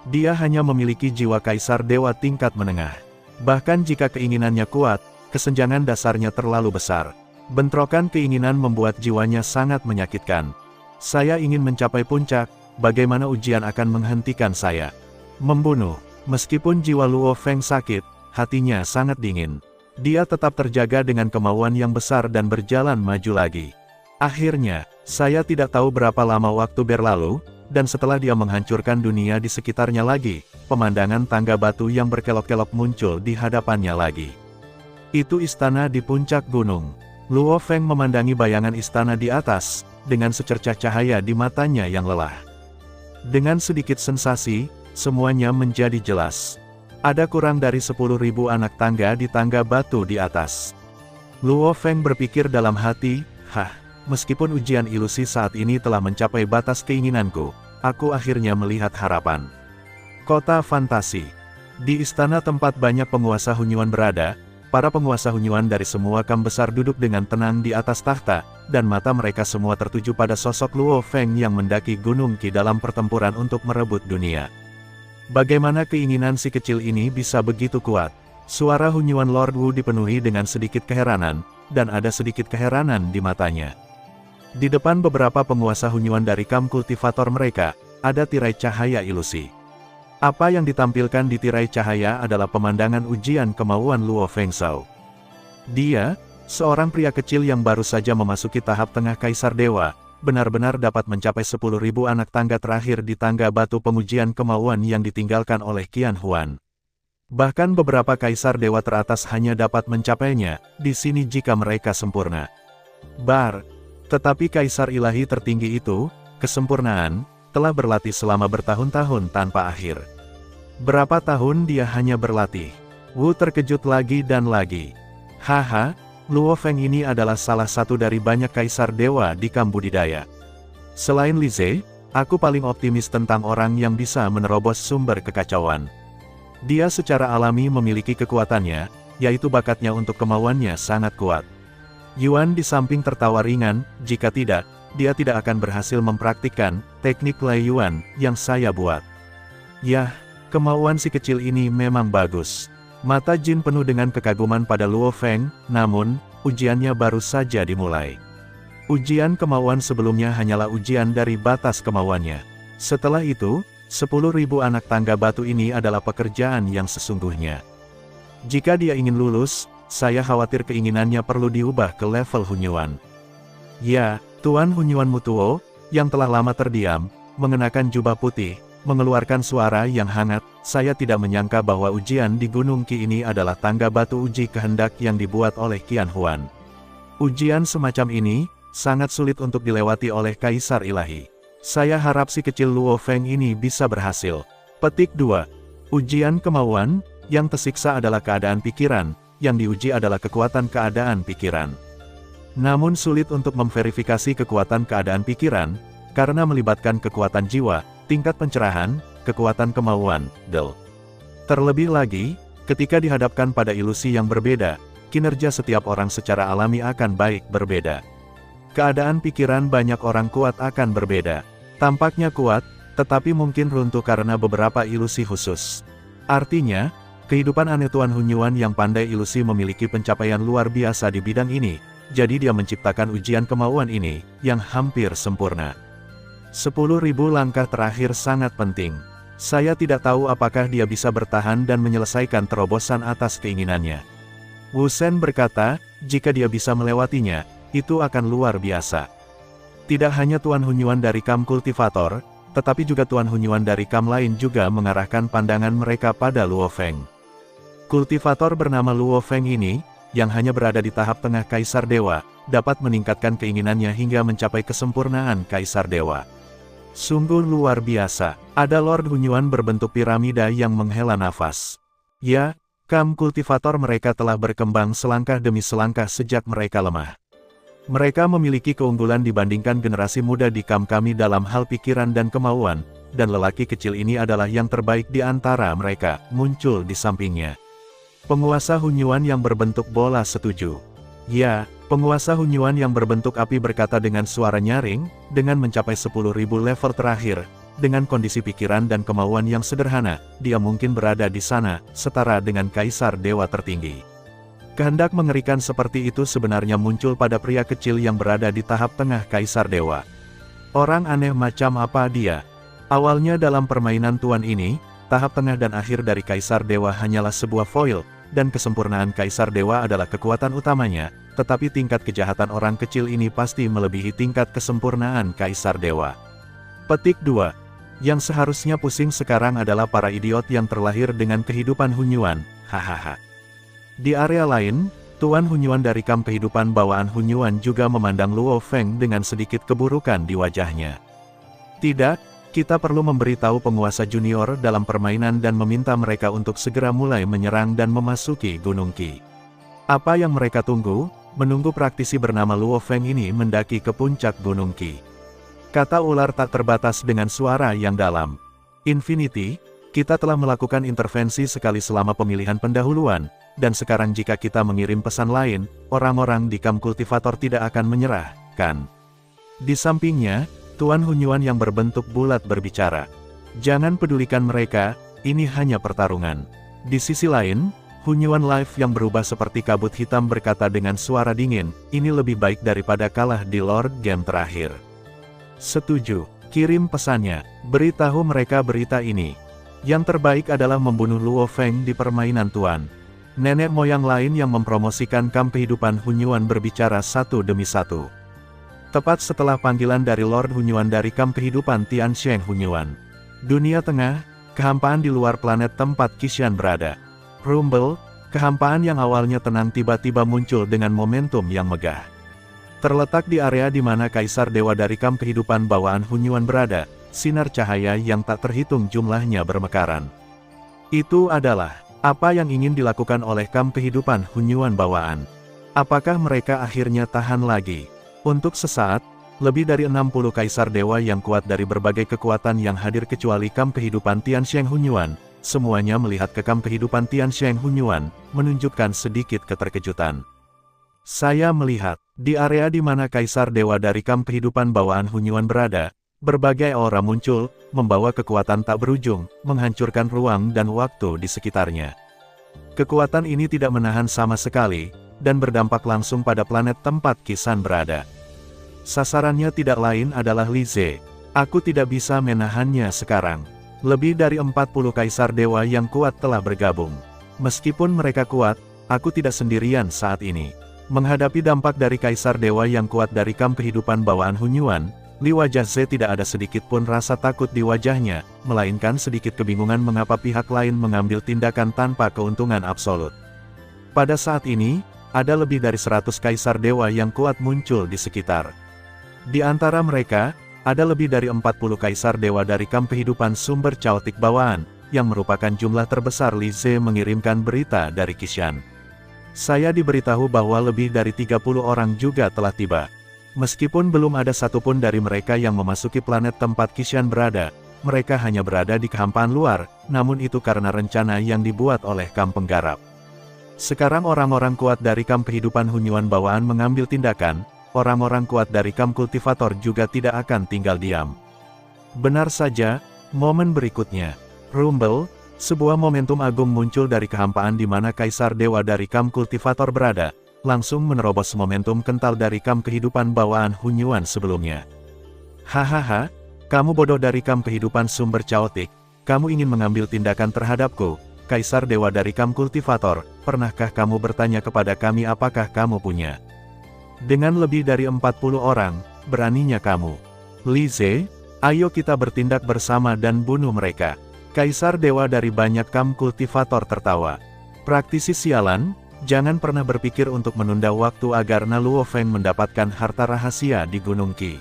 S1: Dia hanya memiliki jiwa kaisar dewa tingkat menengah. Bahkan jika keinginannya kuat, kesenjangan dasarnya terlalu besar. Bentrokan keinginan membuat jiwanya sangat menyakitkan. Saya ingin mencapai puncak, bagaimana ujian akan menghentikan saya? Membunuh. Meskipun jiwa Luo Feng sakit, hatinya sangat dingin. Dia tetap terjaga dengan kemauan yang besar dan berjalan maju lagi. Akhirnya, saya tidak tahu berapa lama waktu berlalu, dan setelah dia menghancurkan dunia di sekitarnya lagi, pemandangan tangga batu yang berkelok-kelok muncul di hadapannya lagi. Itu istana di puncak gunung. Luo Feng memandangi bayangan istana di atas, dengan secercah cahaya di matanya yang lelah. Dengan sedikit sensasi, semuanya menjadi jelas. Ada kurang dari 10.000 anak tangga di tangga batu di atas. Luo Feng berpikir dalam hati, meskipun ujian ilusi saat ini telah mencapai batas keinginanku, aku akhirnya melihat harapan. Kota fantasi. Di istana tempat banyak penguasa Hunyuan berada, para penguasa Hunyuan dari semua kam besar duduk dengan tenang di atas takhta, dan mata mereka semua tertuju pada sosok Luo Feng yang mendaki Gunung Qi dalam pertempuran untuk merebut dunia. Bagaimana keinginan si kecil ini bisa begitu kuat? Suara Hunyuan Lord Wu dipenuhi dengan sedikit keheranan, dan ada sedikit keheranan di matanya. Di depan beberapa penguasa Hunyuan dari kam kultivator mereka, ada tirai cahaya ilusi. Apa yang ditampilkan di tirai cahaya adalah pemandangan ujian kemauan Luo Feng Shao. Dia, seorang pria kecil yang baru saja memasuki tahap tengah kaisar dewa, benar-benar dapat mencapai 10.000 anak tangga terakhir di tangga batu pengujian kemauan yang ditinggalkan oleh Qian Huan. Bahkan beberapa kaisar dewa teratas hanya dapat mencapainya, di sini jika mereka sempurna. Tetapi kaisar ilahi tertinggi itu, kesempurnaan, telah berlatih selama bertahun-tahun tanpa akhir. Berapa tahun dia hanya berlatih? Wu terkejut lagi dan lagi. Luo Feng ini adalah salah satu dari banyak kaisar dewa di kam budidaya. Selain Li Ze, aku paling optimis tentang orang yang bisa menerobos sumber kekacauan. Dia secara alami memiliki kekuatannya, yaitu bakatnya untuk kemauannya sangat kuat. Yuan di samping tertawa ringan, jika tidak, dia tidak akan berhasil mempraktikkan teknik Lai Yuan yang saya buat. Kemauan si kecil ini memang bagus. Mata Jin penuh dengan kekaguman pada Luo Feng, namun, ujiannya baru saja dimulai. Ujian kemauan sebelumnya hanyalah ujian dari batas kemauannya. Setelah itu, 10.000 anak tangga batu ini adalah pekerjaan yang sesungguhnya. Jika dia ingin lulus, saya khawatir keinginannya perlu diubah ke level Hunyuan. Tuan Hunyuan Mutuo, yang telah lama terdiam, mengenakan jubah putih, mengeluarkan suara yang hangat, saya tidak menyangka bahwa ujian di Gunung Qi ini adalah tangga batu uji kehendak yang dibuat oleh Qian Huan. Ujian semacam ini, sangat sulit untuk dilewati oleh kaisar ilahi. Saya harap si kecil Luo Feng ini bisa berhasil. Petik 2. Ujian kemauan, yang tersiksa adalah keadaan pikiran, yang diuji adalah kekuatan keadaan pikiran. Namun sulit untuk memverifikasi kekuatan keadaan pikiran, karena melibatkan kekuatan jiwa, tingkat pencerahan, kekuatan kemauan, Terlebih lagi, ketika dihadapkan pada ilusi yang berbeda, kinerja setiap orang secara alami akan baik berbeda. Keadaan pikiran banyak orang kuat akan berbeda. Tampaknya kuat, tetapi mungkin runtuh karena beberapa ilusi khusus. Artinya, kehidupan aneh Tuan Hunyuan yang pandai ilusi memiliki pencapaian luar biasa di bidang ini, jadi dia menciptakan ujian kemauan ini, yang hampir sempurna. 10.000 langkah terakhir sangat penting. Saya tidak tahu apakah dia bisa bertahan dan menyelesaikan terobosan atas keinginannya. Wu Shen berkata, jika dia bisa melewatinya, itu akan luar biasa. Tidak hanya Tuan Hunyuan dari kam kultivator, tetapi juga Tuan Hunyuan dari kam lain juga mengarahkan pandangan mereka pada Luo Feng. Kultivator bernama Luo Feng ini, yang hanya berada di tahap tengah kaisar dewa, dapat meningkatkan keinginannya hingga mencapai kesempurnaan kaisar dewa. Sungguh luar biasa. Ada Lord Hunyuan berbentuk piramida yang menghela nafas. Kam kultivator mereka telah berkembang selangkah demi selangkah sejak mereka lemah. Mereka memiliki keunggulan dibandingkan generasi muda di kam kami dalam hal pikiran dan kemauan, dan lelaki kecil ini adalah yang terbaik di antara mereka, muncul di sampingnya. Penguasa Hunyuan yang berbentuk bola setuju. Ya, penguasa Hunyuan yang berbentuk api berkata dengan suara nyaring, dengan mencapai 10.000 level terakhir, dengan kondisi pikiran dan kemauan yang sederhana, dia mungkin berada di sana, setara dengan Kaisar Dewa tertinggi. Kehendak mengerikan seperti itu sebenarnya muncul pada pria kecil yang berada di tahap tengah Kaisar Dewa. Orang aneh macam apa dia? Awalnya dalam permainan tuan ini, tahap tengah dan akhir dari Kaisar Dewa hanyalah sebuah foil, dan kesempurnaan Kaisar Dewa adalah kekuatan utamanya, tetapi tingkat kejahatan orang kecil ini pasti melebihi tingkat kesempurnaan Kaisar Dewa. Petik 2. Yang seharusnya pusing sekarang adalah para idiot yang terlahir dengan kehidupan Hunyuan, hahaha. Di area lain, Tuan Hunyuan dari kamp kehidupan bawaan Hunyuan juga memandang Luo Feng dengan sedikit keburukan di wajahnya. Tidak, kita perlu memberitahu penguasa junior dalam permainan dan meminta mereka untuk segera mulai menyerang dan memasuki Gunung Qi. Apa yang mereka tunggu? Menunggu praktisi bernama Luo Feng ini mendaki ke puncak Gunung Qi. Kata ular tak terbatas dengan suara yang dalam. Infinity, kita telah melakukan intervensi sekali selama pemilihan pendahuluan, dan sekarang jika kita mengirim pesan lain, orang-orang di kamp kultivator tidak akan menyerah, kan? Di sampingnya, Tuan Hunyuan yang berbentuk bulat berbicara. Jangan pedulikan mereka, ini hanya pertarungan. Di sisi lain, Hunyuan Life yang berubah seperti kabut hitam berkata dengan suara dingin, ini lebih baik daripada kalah di Lord Game terakhir. Setuju, kirim pesannya, beritahu mereka berita ini. Yang terbaik adalah membunuh Luo Feng di permainan tuan. Nenek moyang lain yang mempromosikan kamp kehidupan Hunyuan berbicara satu demi satu. Tepat setelah panggilan dari Lord Hunyuan dari kamp kehidupan Tiansheng Hunyuan. Dunia tengah, kehampaan di luar planet tempat Qishan berada. Rumble, kehampaan yang awalnya tenang tiba-tiba muncul dengan momentum yang megah. Terletak di area di mana Kaisar Dewa dari kamp kehidupan bawaan Hunyuan berada, sinar cahaya yang tak terhitung jumlahnya bermekaran. Itu adalah apa yang ingin dilakukan oleh kamp kehidupan Hunyuan bawaan. Apakah mereka akhirnya tahan lagi? Untuk sesaat, lebih dari 60 Kaisar Dewa yang kuat dari berbagai kekuatan yang hadir kecuali kamp kehidupan Tiansheng Hunyuan, semuanya melihat ke kamp kehidupan Tiansheng Hunyuan, menunjukkan sedikit keterkejutan. Saya melihat, di area di mana Kaisar Dewa dari kamp kehidupan bawaan Hunyuan berada, berbagai aura muncul, membawa kekuatan tak berujung, menghancurkan ruang dan waktu di sekitarnya. Kekuatan ini tidak menahan sama sekali, dan berdampak langsung pada planet tempat Qishan berada. Sasarannya tidak lain adalah Li Ze. Aku tidak bisa menahannya sekarang. Lebih dari 40 Kaisar Dewa yang kuat telah bergabung. Meskipun mereka kuat, aku tidak sendirian saat ini. Menghadapi dampak dari Kaisar Dewa yang kuat dari kamp kehidupan bawaan Hunyuan, di wajah Ze tidak ada sedikit pun rasa takut di wajahnya, melainkan sedikit kebingungan mengapa pihak lain mengambil tindakan tanpa keuntungan absolut. Pada saat ini, ada lebih dari 100 Kaisar Dewa yang kuat muncul di sekitar. Di antara mereka, ada lebih dari 40 Kaisar Dewa dari kamp kehidupan sumber caotik bawaan, yang merupakan jumlah terbesar. Li Ze mengirimkan berita dari Qishan. Saya diberitahu bahwa lebih dari 30 orang juga telah tiba. Meskipun belum ada satupun dari mereka yang memasuki planet tempat Qishan berada, mereka hanya berada di kehampaan luar, namun itu karena rencana yang dibuat oleh kamp penggarap. Sekarang orang-orang kuat dari kamp kehidupan Hunyuan bawaan mengambil tindakan, orang-orang kuat dari kamp kultivator juga tidak akan tinggal diam. Benar saja, momen berikutnya, Rumble, sebuah momentum agung muncul dari kehampaan di mana Kaisar Dewa dari kamp kultivator berada, langsung menerobos momentum kental dari kamp kehidupan bawaan Hunyuan sebelumnya. Hahaha, kamu bodoh dari kamp kehidupan sumber caotik, kamu ingin mengambil tindakan terhadapku, Kaisar Dewa dari kamp kultivator, pernahkah kamu bertanya kepada kami apakah kamu punya? Dengan lebih dari 40 orang, beraninya kamu. Li Ze, ayo kita bertindak bersama dan bunuh mereka. Kaisar Dewa dari banyak kamp kultivator tertawa. Praktisi sialan, jangan pernah berpikir untuk menunda waktu agar Luo Feng mendapatkan harta rahasia di Gunung Qi.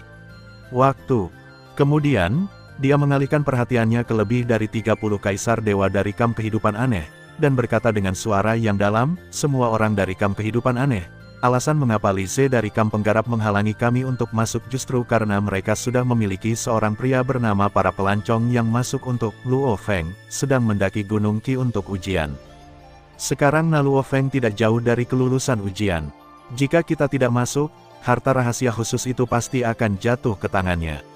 S1: Waktu. Kemudian, dia mengalihkan perhatiannya ke lebih dari 30 Kaisar Dewa dari kamp kehidupan aneh, dan berkata dengan suara yang dalam, semua orang dari kamp kehidupan aneh. Alasan mengapa Li Ze dari kamp penggarap menghalangi kami untuk masuk justru karena mereka sudah memiliki seorang pria bernama para pelancong yang masuk untuk Luo Feng, sedang mendaki Gunung Qi untuk ujian. Sekarang Naluo Feng tidak jauh dari kelulusan ujian. Jika kita tidak masuk, harta rahasia khusus itu pasti akan jatuh ke tangannya.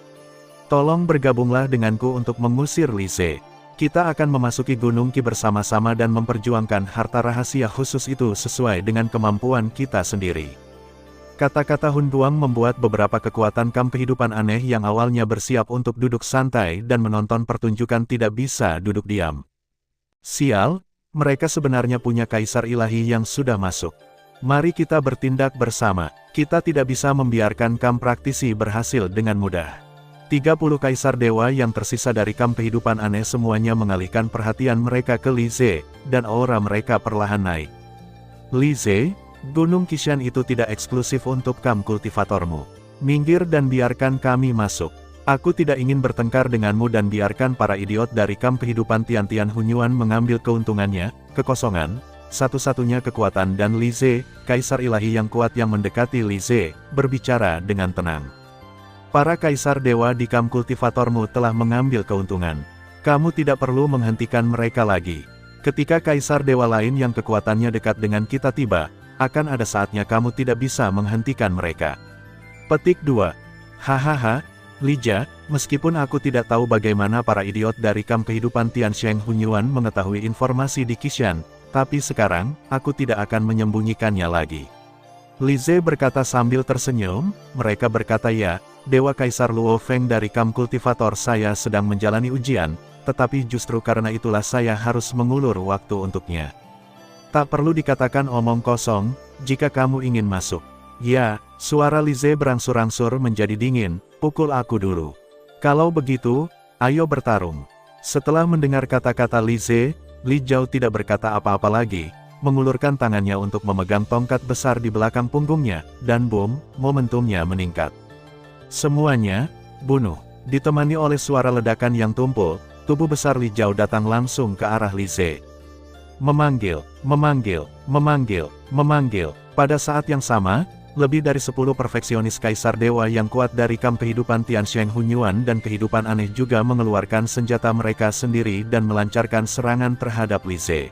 S1: Tolong bergabunglah denganku untuk mengusir Li Ze. Kita akan memasuki Gunung Qi bersama-sama dan memperjuangkan harta rahasia khusus itu sesuai dengan kemampuan kita sendiri. Kata-kata Hun Guang membuat beberapa kekuatan kam kehidupan aneh yang awalnya bersiap untuk duduk santai dan menonton pertunjukan tidak bisa duduk diam. Sial, mereka sebenarnya punya kaisar ilahi yang sudah masuk. Mari kita bertindak bersama, kita tidak bisa membiarkan kam praktisi berhasil dengan mudah. 30 kaisar dewa yang tersisa dari kam kehidupan aneh semuanya mengalihkan perhatian mereka ke Li Ze, dan aura mereka perlahan naik. Li Ze, Gunung Qishan itu tidak eksklusif untuk kam kultivatormu. Minggir dan biarkan kami masuk. Aku tidak ingin bertengkar denganmu dan biarkan para idiot dari kam kehidupan Tian-Tian Hunyuan mengambil keuntungannya, kekosongan, satu-satunya kekuatan dan Li Ze, kaisar ilahi yang kuat yang mendekati Li Ze, berbicara dengan tenang. Para kaisar dewa di kam kultivatormu telah mengambil keuntungan. Kamu tidak perlu menghentikan mereka lagi. Ketika kaisar dewa lain yang kekuatannya dekat dengan kita tiba, akan ada saatnya kamu tidak bisa menghentikan mereka. Petik 2. Hahaha, Lija, meskipun aku tidak tahu bagaimana para idiot dari kam kehidupan Tiansheng Hunyuan mengetahui informasi di Qishan, tapi sekarang, aku tidak akan menyembunyikannya lagi. Li Ze berkata sambil tersenyum, mereka berkata ya, Dewa Kaisar Luo Feng dari kam kultivator saya sedang menjalani ujian, tetapi justru karena itulah saya harus mengulur waktu untuknya. Tak perlu dikatakan omong kosong, jika kamu ingin masuk. Ya, suara Li Ze berangsur-angsur menjadi dingin, pukul aku dulu. Kalau begitu, ayo bertarung. Setelah mendengar kata-kata Li Ze, Li Zhao tidak berkata apa-apa lagi, mengulurkan tangannya untuk memegang tongkat besar di belakang punggungnya, dan boom, momentumnya meningkat. Semuanya, bunuh. Ditemani oleh suara ledakan yang tumpul, tubuh besar Li Zhao datang langsung ke arah Li Ze. Memanggil, memanggil, memanggil, memanggil. Pada saat yang sama, lebih dari 10 perfeksionis kaisar dewa yang kuat dari kam kehidupan Tiansheng Hunyuan dan kehidupan aneh juga mengeluarkan senjata mereka sendiri dan melancarkan serangan terhadap Li Ze.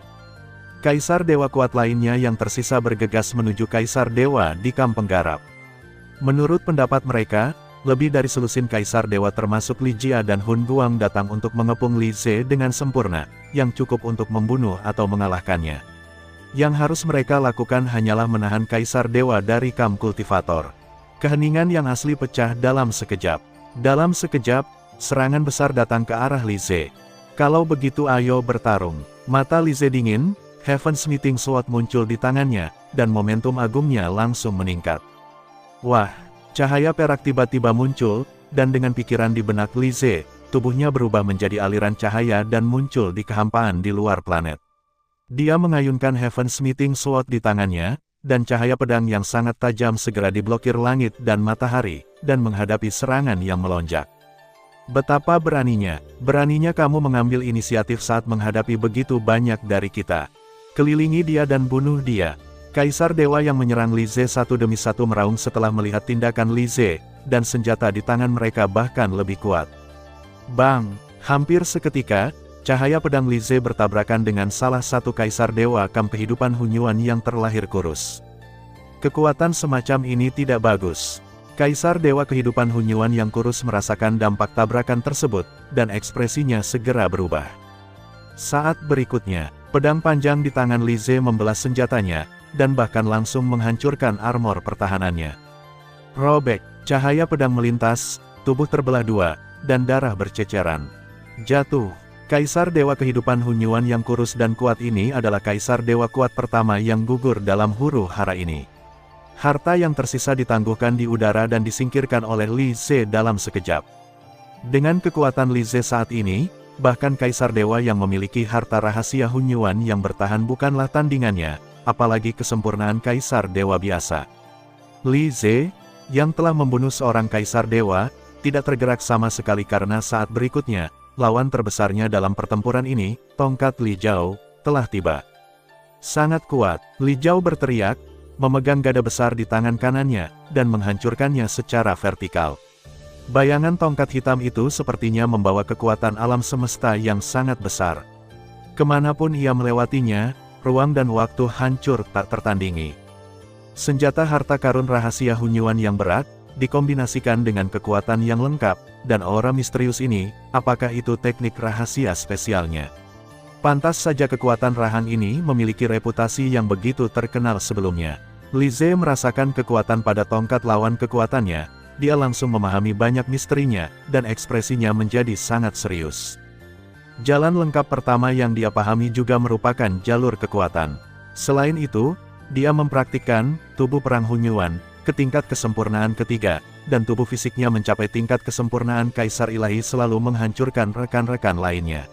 S1: Kaisar dewa kuat lainnya yang tersisa bergegas menuju kaisar dewa di kam penggarap. Menurut pendapat mereka, lebih dari selusin kaisar dewa termasuk Li Jia dan Hun Guang datang untuk mengepung Li Ze dengan sempurna, yang cukup untuk membunuh atau mengalahkannya. Yang harus mereka lakukan hanyalah menahan kaisar dewa dari kam kultivator. Keheningan yang asli pecah dalam sekejap. Dalam sekejap, serangan besar datang ke arah Li Ze. Kalau begitu ayo bertarung. Mata Li Ze dingin, Heaven's Meeting Sword muncul di tangannya, dan momentum agungnya langsung meningkat. Wah! Cahaya perak tiba-tiba muncul, dan dengan pikiran di benak Li Ze, tubuhnya berubah menjadi aliran cahaya dan muncul di kehampaan di luar planet. Dia mengayunkan Heaven's Meeting Sword di tangannya, dan cahaya pedang yang sangat tajam segera diblokir langit dan matahari, dan menghadapi serangan yang melonjak. Betapa beraninya kamu mengambil inisiatif saat menghadapi begitu banyak dari kita. Kelilingi dia dan bunuh dia. Kaisar dewa yang menyerang Li Ze satu demi satu meraung setelah melihat tindakan Li Ze, dan senjata di tangan mereka bahkan lebih kuat. Bang! Hampir seketika, cahaya pedang Li Ze bertabrakan dengan salah satu kaisar dewa kam kehidupan Hunyuan yang terlahir kurus. Kekuatan semacam ini tidak bagus. Kaisar dewa kehidupan Hunyuan yang kurus merasakan dampak tabrakan tersebut, dan ekspresinya segera berubah. Saat berikutnya, pedang panjang di tangan Li Ze membelah senjatanya, dan bahkan langsung menghancurkan armor pertahanannya. Robek, cahaya pedang melintas, tubuh terbelah dua, dan darah berceceran. Jatuh. Kaisar dewa kehidupan Hunyuan yang kurus dan kuat ini adalah kaisar dewa kuat pertama yang gugur dalam huru hara ini. Harta yang tersisa ditangguhkan di udara dan disingkirkan oleh Li Ze dalam sekejap. Dengan kekuatan Li Ze saat ini, bahkan kaisar dewa yang memiliki harta rahasia Hunyuan yang bertahan bukanlah tandingannya, apalagi kesempurnaan kaisar dewa biasa. Li Ze, yang telah membunuh seorang kaisar dewa, tidak tergerak sama sekali karena saat berikutnya, lawan terbesarnya dalam pertempuran ini, tongkat Li Zhao, telah tiba. Sangat kuat, Li Zhao berteriak, memegang gada besar di tangan kanannya, dan menghancurkannya secara vertikal. Bayangan tongkat hitam itu sepertinya membawa kekuatan alam semesta yang sangat besar. Kemanapun ia melewatinya, ruang dan waktu hancur tak tertandingi. Senjata harta karun rahasia Hunyuan yang berat, dikombinasikan dengan kekuatan yang lengkap, dan aura misterius ini, apakah itu teknik rahasia spesialnya? Pantas saja kekuatan Rahang ini memiliki reputasi yang begitu terkenal sebelumnya. Li Ze merasakan kekuatan pada tongkat lawan kekuatannya, dia langsung memahami banyak misterinya, dan ekspresinya menjadi sangat serius. Jalan lengkap pertama yang dia pahami juga merupakan jalur kekuatan. Selain itu, dia mempraktikkan tubuh perang Hunyuan ke tingkat kesempurnaan ketiga, dan tubuh fisiknya mencapai tingkat kesempurnaan Kaisar Ilahi selalu menghancurkan rekan-rekan lainnya.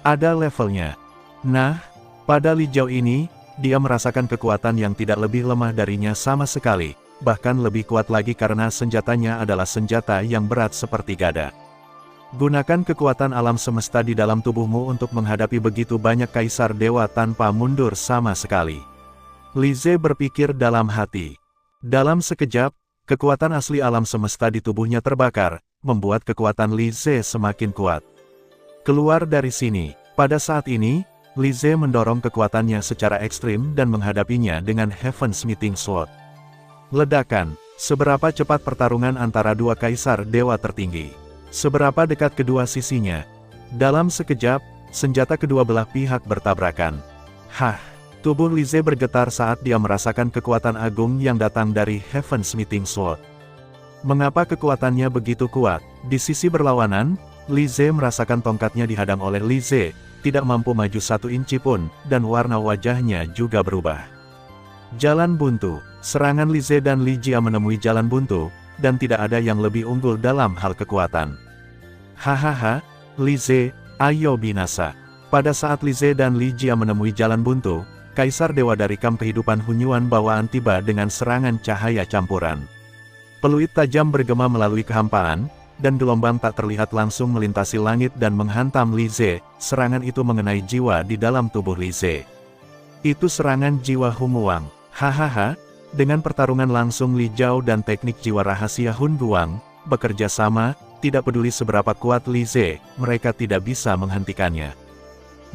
S1: Ada levelnya. Nah, pada Li Jiao ini, dia merasakan kekuatan yang tidak lebih lemah darinya sama sekali, bahkan lebih kuat lagi karena senjatanya adalah senjata yang berat seperti gada. Gunakan kekuatan alam semesta di dalam tubuhmu untuk menghadapi begitu banyak kaisar dewa tanpa mundur sama sekali. Li Ze berpikir dalam hati. Dalam sekejap, kekuatan asli alam semesta di tubuhnya terbakar, membuat kekuatan Li Ze semakin kuat. Keluar dari sini. Pada saat ini, Li Ze mendorong kekuatannya secara ekstrim dan menghadapinya dengan Heaven's Meeting Sword. Ledakan. Seberapa cepat pertarungan antara dua kaisar dewa tertinggi? Seberapa dekat kedua sisinya? Dalam sekejap, senjata kedua belah pihak bertabrakan. Hah! Tubuh Li Ze bergetar saat dia merasakan kekuatan agung yang datang dari Heaven's Meeting Sword. Mengapa kekuatannya begitu kuat? Di sisi berlawanan, Li Ze merasakan tongkatnya dihadang oleh Li Ze, tidak mampu maju 1 inci pun, dan warna wajahnya juga berubah. Jalan buntu. Serangan Li Ze dan Li Jia menemui jalan buntu, dan tidak ada yang lebih unggul dalam hal kekuatan. Hahaha, Li Ze, ayo binasa. Pada saat Li Ze dan Li Jia menemui jalan buntu, Kaisar Dewa dari kamp kehidupan Hunyuan bawaan tiba dengan serangan cahaya campuran. Peluit tajam bergema melalui kehampaan, dan gelombang tak terlihat langsung melintasi langit dan menghantam Li Ze. Serangan itu mengenai jiwa di dalam tubuh Li Ze. Itu serangan jiwa Humuang. Hahaha, dengan pertarungan langsung Li Jiao dan teknik jiwa rahasia Hun Guang, bekerja sama, tidak peduli seberapa kuat Li Ze, mereka tidak bisa menghentikannya.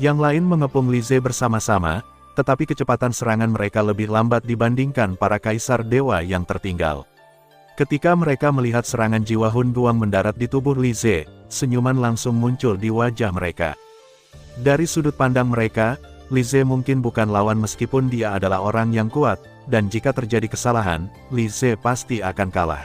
S1: Yang lain mengepung Li Ze bersama-sama, tetapi kecepatan serangan mereka lebih lambat dibandingkan para kaisar dewa yang tertinggal. Ketika mereka melihat serangan jiwa Hun Guang mendarat di tubuh Li Ze, senyuman langsung muncul di wajah mereka. Dari sudut pandang mereka, Li Ze mungkin bukan lawan meskipun dia adalah orang yang kuat, dan jika terjadi kesalahan, Li Ze pasti akan kalah.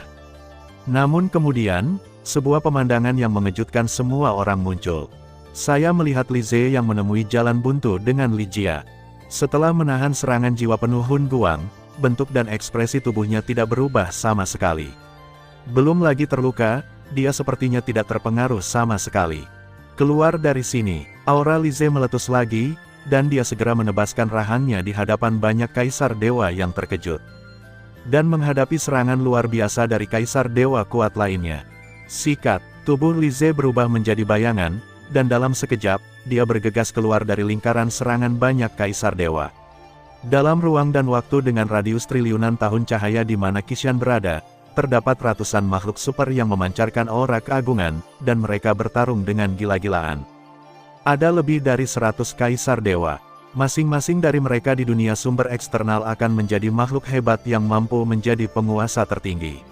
S1: Namun kemudian, sebuah pemandangan yang mengejutkan semua orang muncul. Saya melihat Li Ze yang menemui jalan buntu dengan Li Jia. Setelah menahan serangan jiwa penuh Hun Guang, bentuk dan ekspresi tubuhnya tidak berubah sama sekali. Belum lagi terluka, dia sepertinya tidak terpengaruh sama sekali. Keluar dari sini, aura Li Ze meletus lagi, dan dia segera menebaskan rahangnya di hadapan banyak kaisar dewa yang terkejut. Dan menghadapi serangan luar biasa dari kaisar dewa kuat lainnya. Sikat, tubuh Li Ze berubah menjadi bayangan, dan dalam sekejap, dia bergegas keluar dari lingkaran serangan banyak kaisar dewa. Dalam ruang dan waktu dengan radius triliunan tahun cahaya di mana Qixuan berada, terdapat ratusan makhluk super yang memancarkan aura keagungan, dan mereka bertarung dengan gila-gilaan. Ada lebih dari 100 kaisar dewa. Masing-masing dari mereka di dunia sumber eksternal akan menjadi makhluk hebat yang mampu menjadi penguasa tertinggi.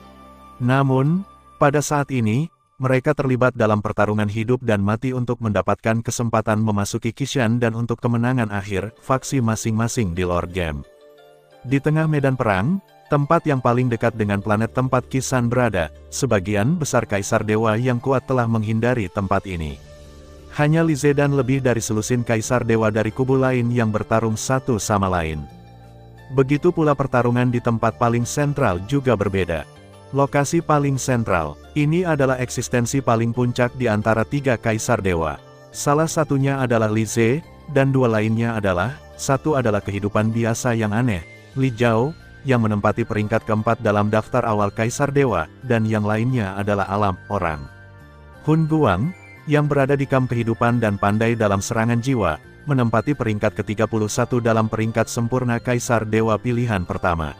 S1: Namun, pada saat ini, mereka terlibat dalam pertarungan hidup dan mati untuk mendapatkan kesempatan memasuki Qixuan dan untuk kemenangan akhir, faksi masing-masing di Lord Game. Di tengah medan perang, tempat yang paling dekat dengan planet tempat Qixuan berada, sebagian besar kaisar dewa yang kuat telah menghindari tempat ini. Hanya Li Ze dan lebih dari selusin kaisar dewa dari kubu lain yang bertarung satu sama lain. Begitu pula pertarungan di tempat paling sentral juga berbeda. Lokasi paling sentral, ini adalah eksistensi paling puncak di antara 3 kaisar dewa. Salah satunya adalah Li Ze, dan 2 lainnya adalah, satu adalah kehidupan biasa yang aneh, Li Jiao, yang menempati peringkat keempat dalam daftar awal kaisar dewa, dan yang lainnya adalah alam, orang. Hun Guang, yang berada di kamp kehidupan dan pandai dalam serangan jiwa, menempati peringkat ke-31 dalam peringkat sempurna kaisar dewa pilihan pertama.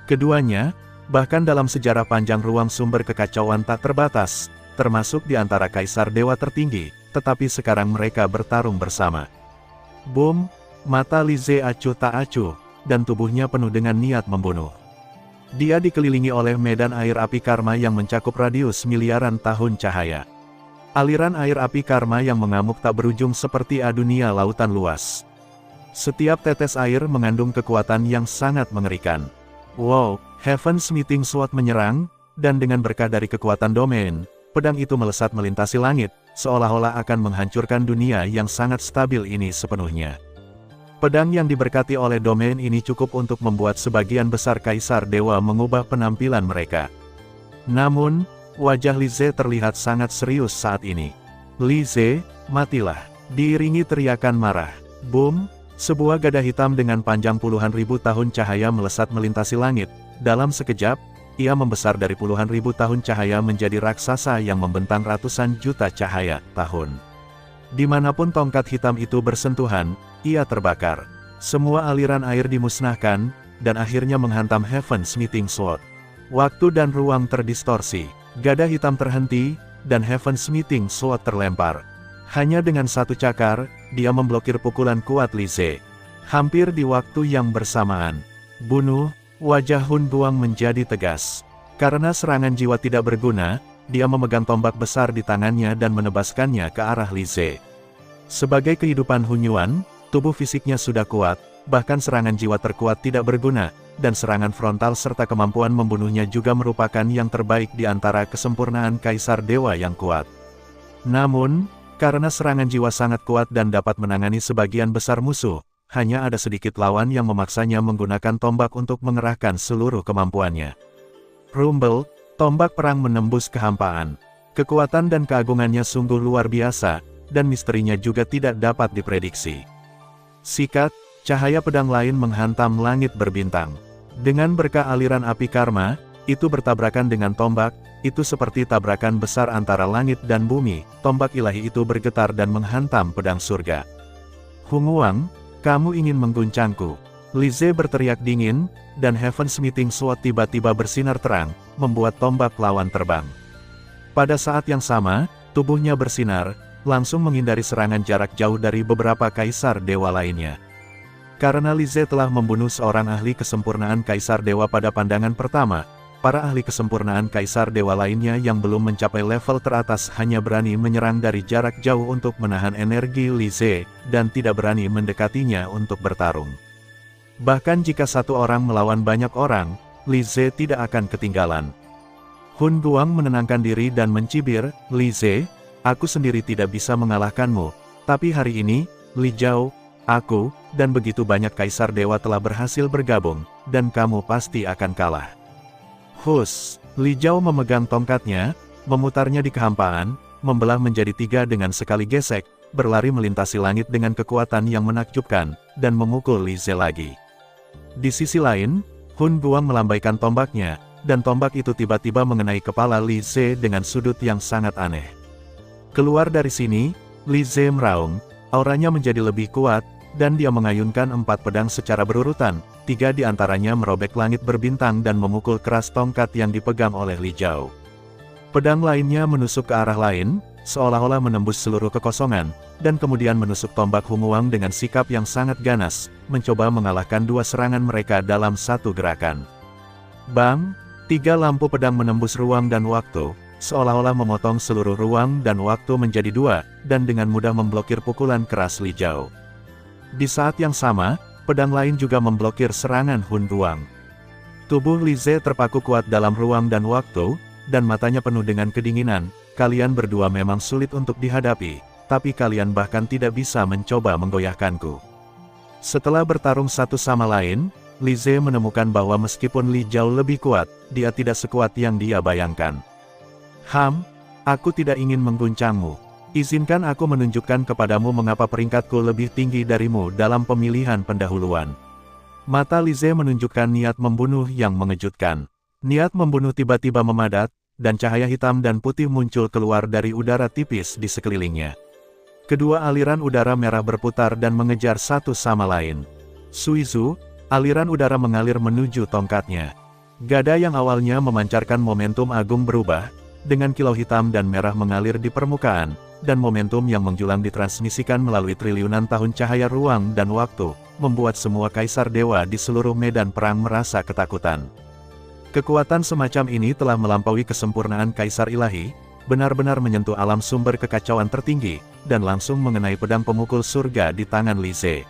S1: Keduanya, bahkan dalam sejarah panjang ruang sumber kekacauan tak terbatas, termasuk di antara kaisar dewa tertinggi, tetapi sekarang mereka bertarung bersama. Boom! Mata Li Ze acuh tak acuh, dan tubuhnya penuh dengan niat membunuh. Dia dikelilingi oleh medan air api karma yang mencakup radius miliaran tahun cahaya. Aliran air api karma yang mengamuk tak berujung seperti dunia lautan luas. Setiap tetes air mengandung kekuatan yang sangat mengerikan. Wow, Heaven's Meeting Sword menyerang, dan dengan berkah dari kekuatan domain, pedang itu melesat melintasi langit, seolah-olah akan menghancurkan dunia yang sangat stabil ini sepenuhnya. Pedang yang diberkati oleh domain ini cukup untuk membuat sebagian besar kaisar dewa mengubah penampilan mereka. Namun, wajah Li Ze terlihat sangat serius saat ini. Li Ze, matilah! Diiringi teriakan marah. Boom! Sebuah gada hitam dengan panjang puluhan ribu tahun cahaya melesat melintasi langit. Dalam sekejap, ia membesar dari puluhan ribu tahun cahaya menjadi raksasa yang membentang ratusan juta cahaya tahun. Dimanapun tongkat hitam itu bersentuhan, ia terbakar. Semua aliran air dimusnahkan, dan akhirnya menghantam Heaven's Meeting Sword. Waktu dan ruang terdistorsi. Gada hitam terhenti, dan Heaven's Meeting Sword terlempar. Hanya dengan satu cakar, dia memblokir pukulan kuat Li Ze. Hampir di waktu yang bersamaan. Bunuh! Wajah Hun Duang menjadi tegas. Karena serangan jiwa tidak berguna, dia memegang tombak besar di tangannya dan menebaskannya ke arah Li Ze. Sebagai kehidupan Hun Yuan, tubuh fisiknya sudah kuat, bahkan serangan jiwa terkuat tidak berguna, dan serangan frontal serta kemampuan membunuhnya juga merupakan yang terbaik di antara kesempurnaan Kaisar Dewa yang kuat. Namun, karena serangan jiwa sangat kuat dan dapat menangani sebagian besar musuh, hanya ada sedikit lawan yang memaksanya menggunakan tombak untuk mengerahkan seluruh kemampuannya. Rumble, tombak perang menembus kehampaan. Kekuatan dan keagungannya sungguh luar biasa, dan misterinya juga tidak dapat diprediksi. Sikat, cahaya pedang lain menghantam langit berbintang. Dengan berkah aliran api karma, itu bertabrakan dengan tombak, itu seperti tabrakan besar antara langit dan bumi, tombak ilahi itu bergetar dan menghantam pedang surga. Hung Wang, kamu ingin mengguncangku. Li Ze berteriak dingin, dan Heaven's Meeting Sword tiba-tiba bersinar terang, membuat tombak lawan terbang. Pada saat yang sama, tubuhnya bersinar, langsung menghindari serangan jarak jauh dari beberapa kaisar dewa lainnya. Karena Li Ze telah membunuh seorang ahli kesempurnaan kaisar dewa pada pandangan pertama, para ahli kesempurnaan kaisar dewa lainnya yang belum mencapai level teratas hanya berani menyerang dari jarak jauh untuk menahan energi Li Ze, dan tidak berani mendekatinya untuk bertarung. Bahkan jika satu orang melawan banyak orang, Li Ze tidak akan ketinggalan. Hun Duang menenangkan diri dan mencibir, Li Ze, aku sendiri tidak bisa mengalahkanmu, tapi hari ini, Li Zhao, aku, dan begitu banyak kaisar dewa telah berhasil bergabung, dan kamu pasti akan kalah. Hus, Li Zhao memegang tongkatnya, memutarnya di kehampaan, membelah menjadi 3 dengan sekali gesek, berlari melintasi langit dengan kekuatan yang menakjubkan, dan memukul Li Ze lagi. Di sisi lain, Hun Duang melambaikan tombaknya, dan tombak itu tiba-tiba mengenai kepala Li Ze dengan sudut yang sangat aneh. Keluar dari sini, Li Ze meraung, auranya menjadi lebih kuat, dan dia mengayunkan 4 pedang secara berurutan, 3 di antaranya merobek langit berbintang dan memukul keras tongkat yang dipegang oleh Li Zhao. Pedang lainnya menusuk ke arah lain, seolah-olah menembus seluruh kekosongan, dan kemudian menusuk tombak Hung Wang dengan sikap yang sangat ganas, mencoba mengalahkan 2 serangan mereka dalam satu gerakan. Bang! 3 lampu pedang menembus ruang dan waktu, seolah-olah memotong seluruh ruang dan waktu menjadi 2, dan dengan mudah memblokir pukulan keras Li Zhao. Di saat yang sama, pedang lain juga memblokir serangan Hun Duang. Tubuh Li Ze terpaku kuat dalam ruang dan waktu, dan matanya penuh dengan kedinginan. Kalian berdua memang sulit untuk dihadapi, tapi kalian bahkan tidak bisa mencoba menggoyahkanku. Setelah bertarung satu sama lain, Li Ze menemukan bahwa meskipun Li Zhao lebih kuat, dia tidak sekuat yang dia bayangkan. Aku tidak ingin mengguncangmu. Izinkan aku menunjukkan kepadamu mengapa peringkatku lebih tinggi darimu dalam pemilihan pendahuluan. Mata Li Ze menunjukkan niat membunuh yang mengejutkan. Niat membunuh tiba-tiba memadat, dan cahaya hitam dan putih muncul keluar dari udara tipis di sekelilingnya. Kedua aliran udara merah berputar dan mengejar satu sama lain. Suizu, aliran udara mengalir menuju tongkatnya. Gada yang awalnya memancarkan momentum agung berubah, dengan kilau hitam dan merah mengalir di permukaan, dan momentum yang menjulang ditransmisikan melalui triliunan tahun cahaya ruang dan waktu, membuat semua kaisar dewa di seluruh medan perang merasa ketakutan. Kekuatan semacam ini telah melampaui kesempurnaan kaisar ilahi, benar-benar menyentuh alam sumber kekacauan tertinggi, dan langsung mengenai pedang pemukul surga di tangan Li Ze.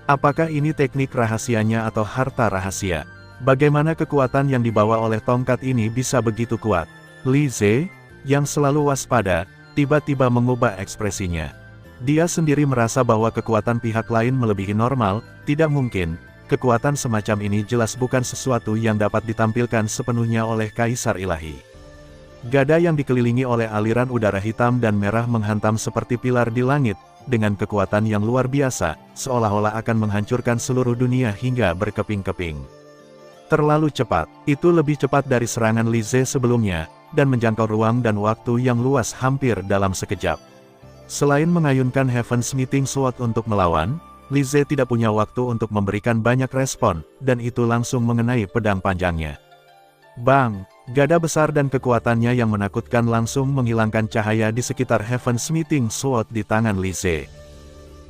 S1: Apakah ini teknik rahasianya atau harta rahasia? Bagaimana kekuatan yang dibawa oleh tongkat ini bisa begitu kuat? Li Ze, yang selalu waspada, tiba-tiba mengubah ekspresinya. Dia sendiri merasa bahwa kekuatan pihak lain melebihi normal. Tidak mungkin, kekuatan semacam ini jelas bukan sesuatu yang dapat ditampilkan sepenuhnya oleh kaisar ilahi. Gada yang dikelilingi oleh aliran udara hitam dan merah menghantam seperti pilar di langit, dengan kekuatan yang luar biasa, seolah-olah akan menghancurkan seluruh dunia hingga berkeping-keping. Terlalu cepat, itu lebih cepat dari serangan Li Ze sebelumnya, dan menjangkau ruang dan waktu yang luas hampir dalam sekejap. Selain mengayunkan Heaven's Meeting Sword untuk melawan, Li Ze tidak punya waktu untuk memberikan banyak respon, dan itu langsung mengenai pedang panjangnya. Bang! Gada besar dan kekuatannya yang menakutkan langsung menghilangkan cahaya di sekitar Heaven's Meeting Sword di tangan Li Ze.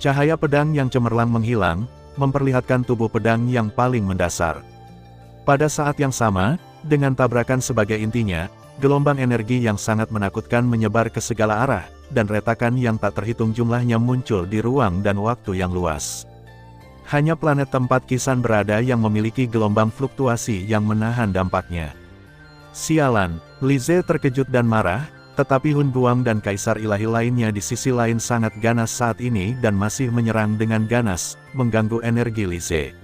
S1: Cahaya pedang yang cemerlang menghilang, memperlihatkan tubuh pedang yang paling mendasar. Pada saat yang sama, dengan tabrakan sebagai intinya, gelombang energi yang sangat menakutkan menyebar ke segala arah, dan retakan yang tak terhitung jumlahnya muncul di ruang dan waktu yang luas. Hanya planet tempat Kisan berada yang memiliki gelombang fluktuasi yang menahan dampaknya. Sialan, Li Ze terkejut dan marah, tetapi Hun Buang dan kaisar ilahi lainnya di sisi lain sangat ganas saat ini dan masih menyerang dengan ganas, mengganggu energi Li Ze.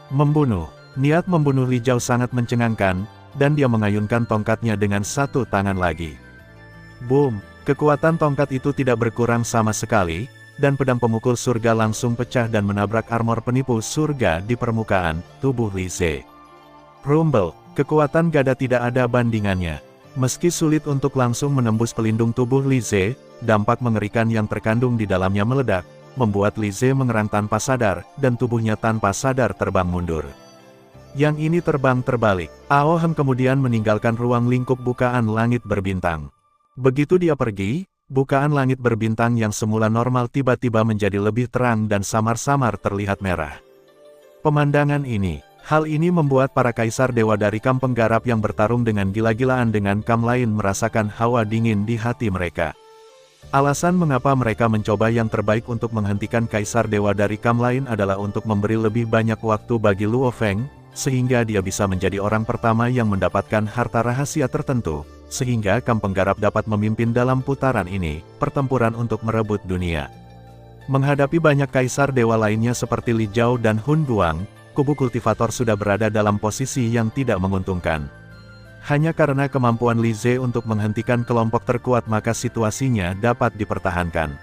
S1: Membunuh, niat membunuh Li Zhao sangat mencengangkan, dan dia mengayunkan tongkatnya dengan satu tangan lagi. Boom! Kekuatan tongkat itu tidak berkurang sama sekali, dan pedang pemukul surga langsung pecah dan menabrak armor penipu surga di permukaan tubuh Li Ze. Rumble! Kekuatan gada tidak ada bandingannya. Meski sulit untuk langsung menembus pelindung tubuh Li Ze, dampak mengerikan yang terkandung di dalamnya meledak, membuat Li Ze mengerang tanpa sadar, dan tubuhnya tanpa sadar terbang mundur. Yang ini terbang terbalik. Ao Hem kemudian meninggalkan ruang lingkup bukaan langit berbintang. Begitu dia pergi, bukaan langit berbintang yang semula normal tiba-tiba menjadi lebih terang dan samar-samar terlihat merah. Pemandangan ini, hal ini membuat para kaisar dewa dari Kam penggarap yang bertarung dengan gila-gilaan dengan Kam lain merasakan hawa dingin di hati mereka. Alasan mengapa mereka mencoba yang terbaik untuk menghentikan kaisar dewa dari Kam lain adalah untuk memberi lebih banyak waktu bagi Luo Feng, sehingga dia bisa menjadi orang pertama yang mendapatkan harta rahasia tertentu, sehingga Kam penggarap dapat memimpin dalam putaran ini, pertempuran untuk merebut dunia. Menghadapi banyak kaisar dewa lainnya seperti Li Zhao dan Hun Buang, kubu kultivator sudah berada dalam posisi yang tidak menguntungkan. Hanya karena kemampuan Li Ze untuk menghentikan kelompok terkuat maka situasinya dapat dipertahankan.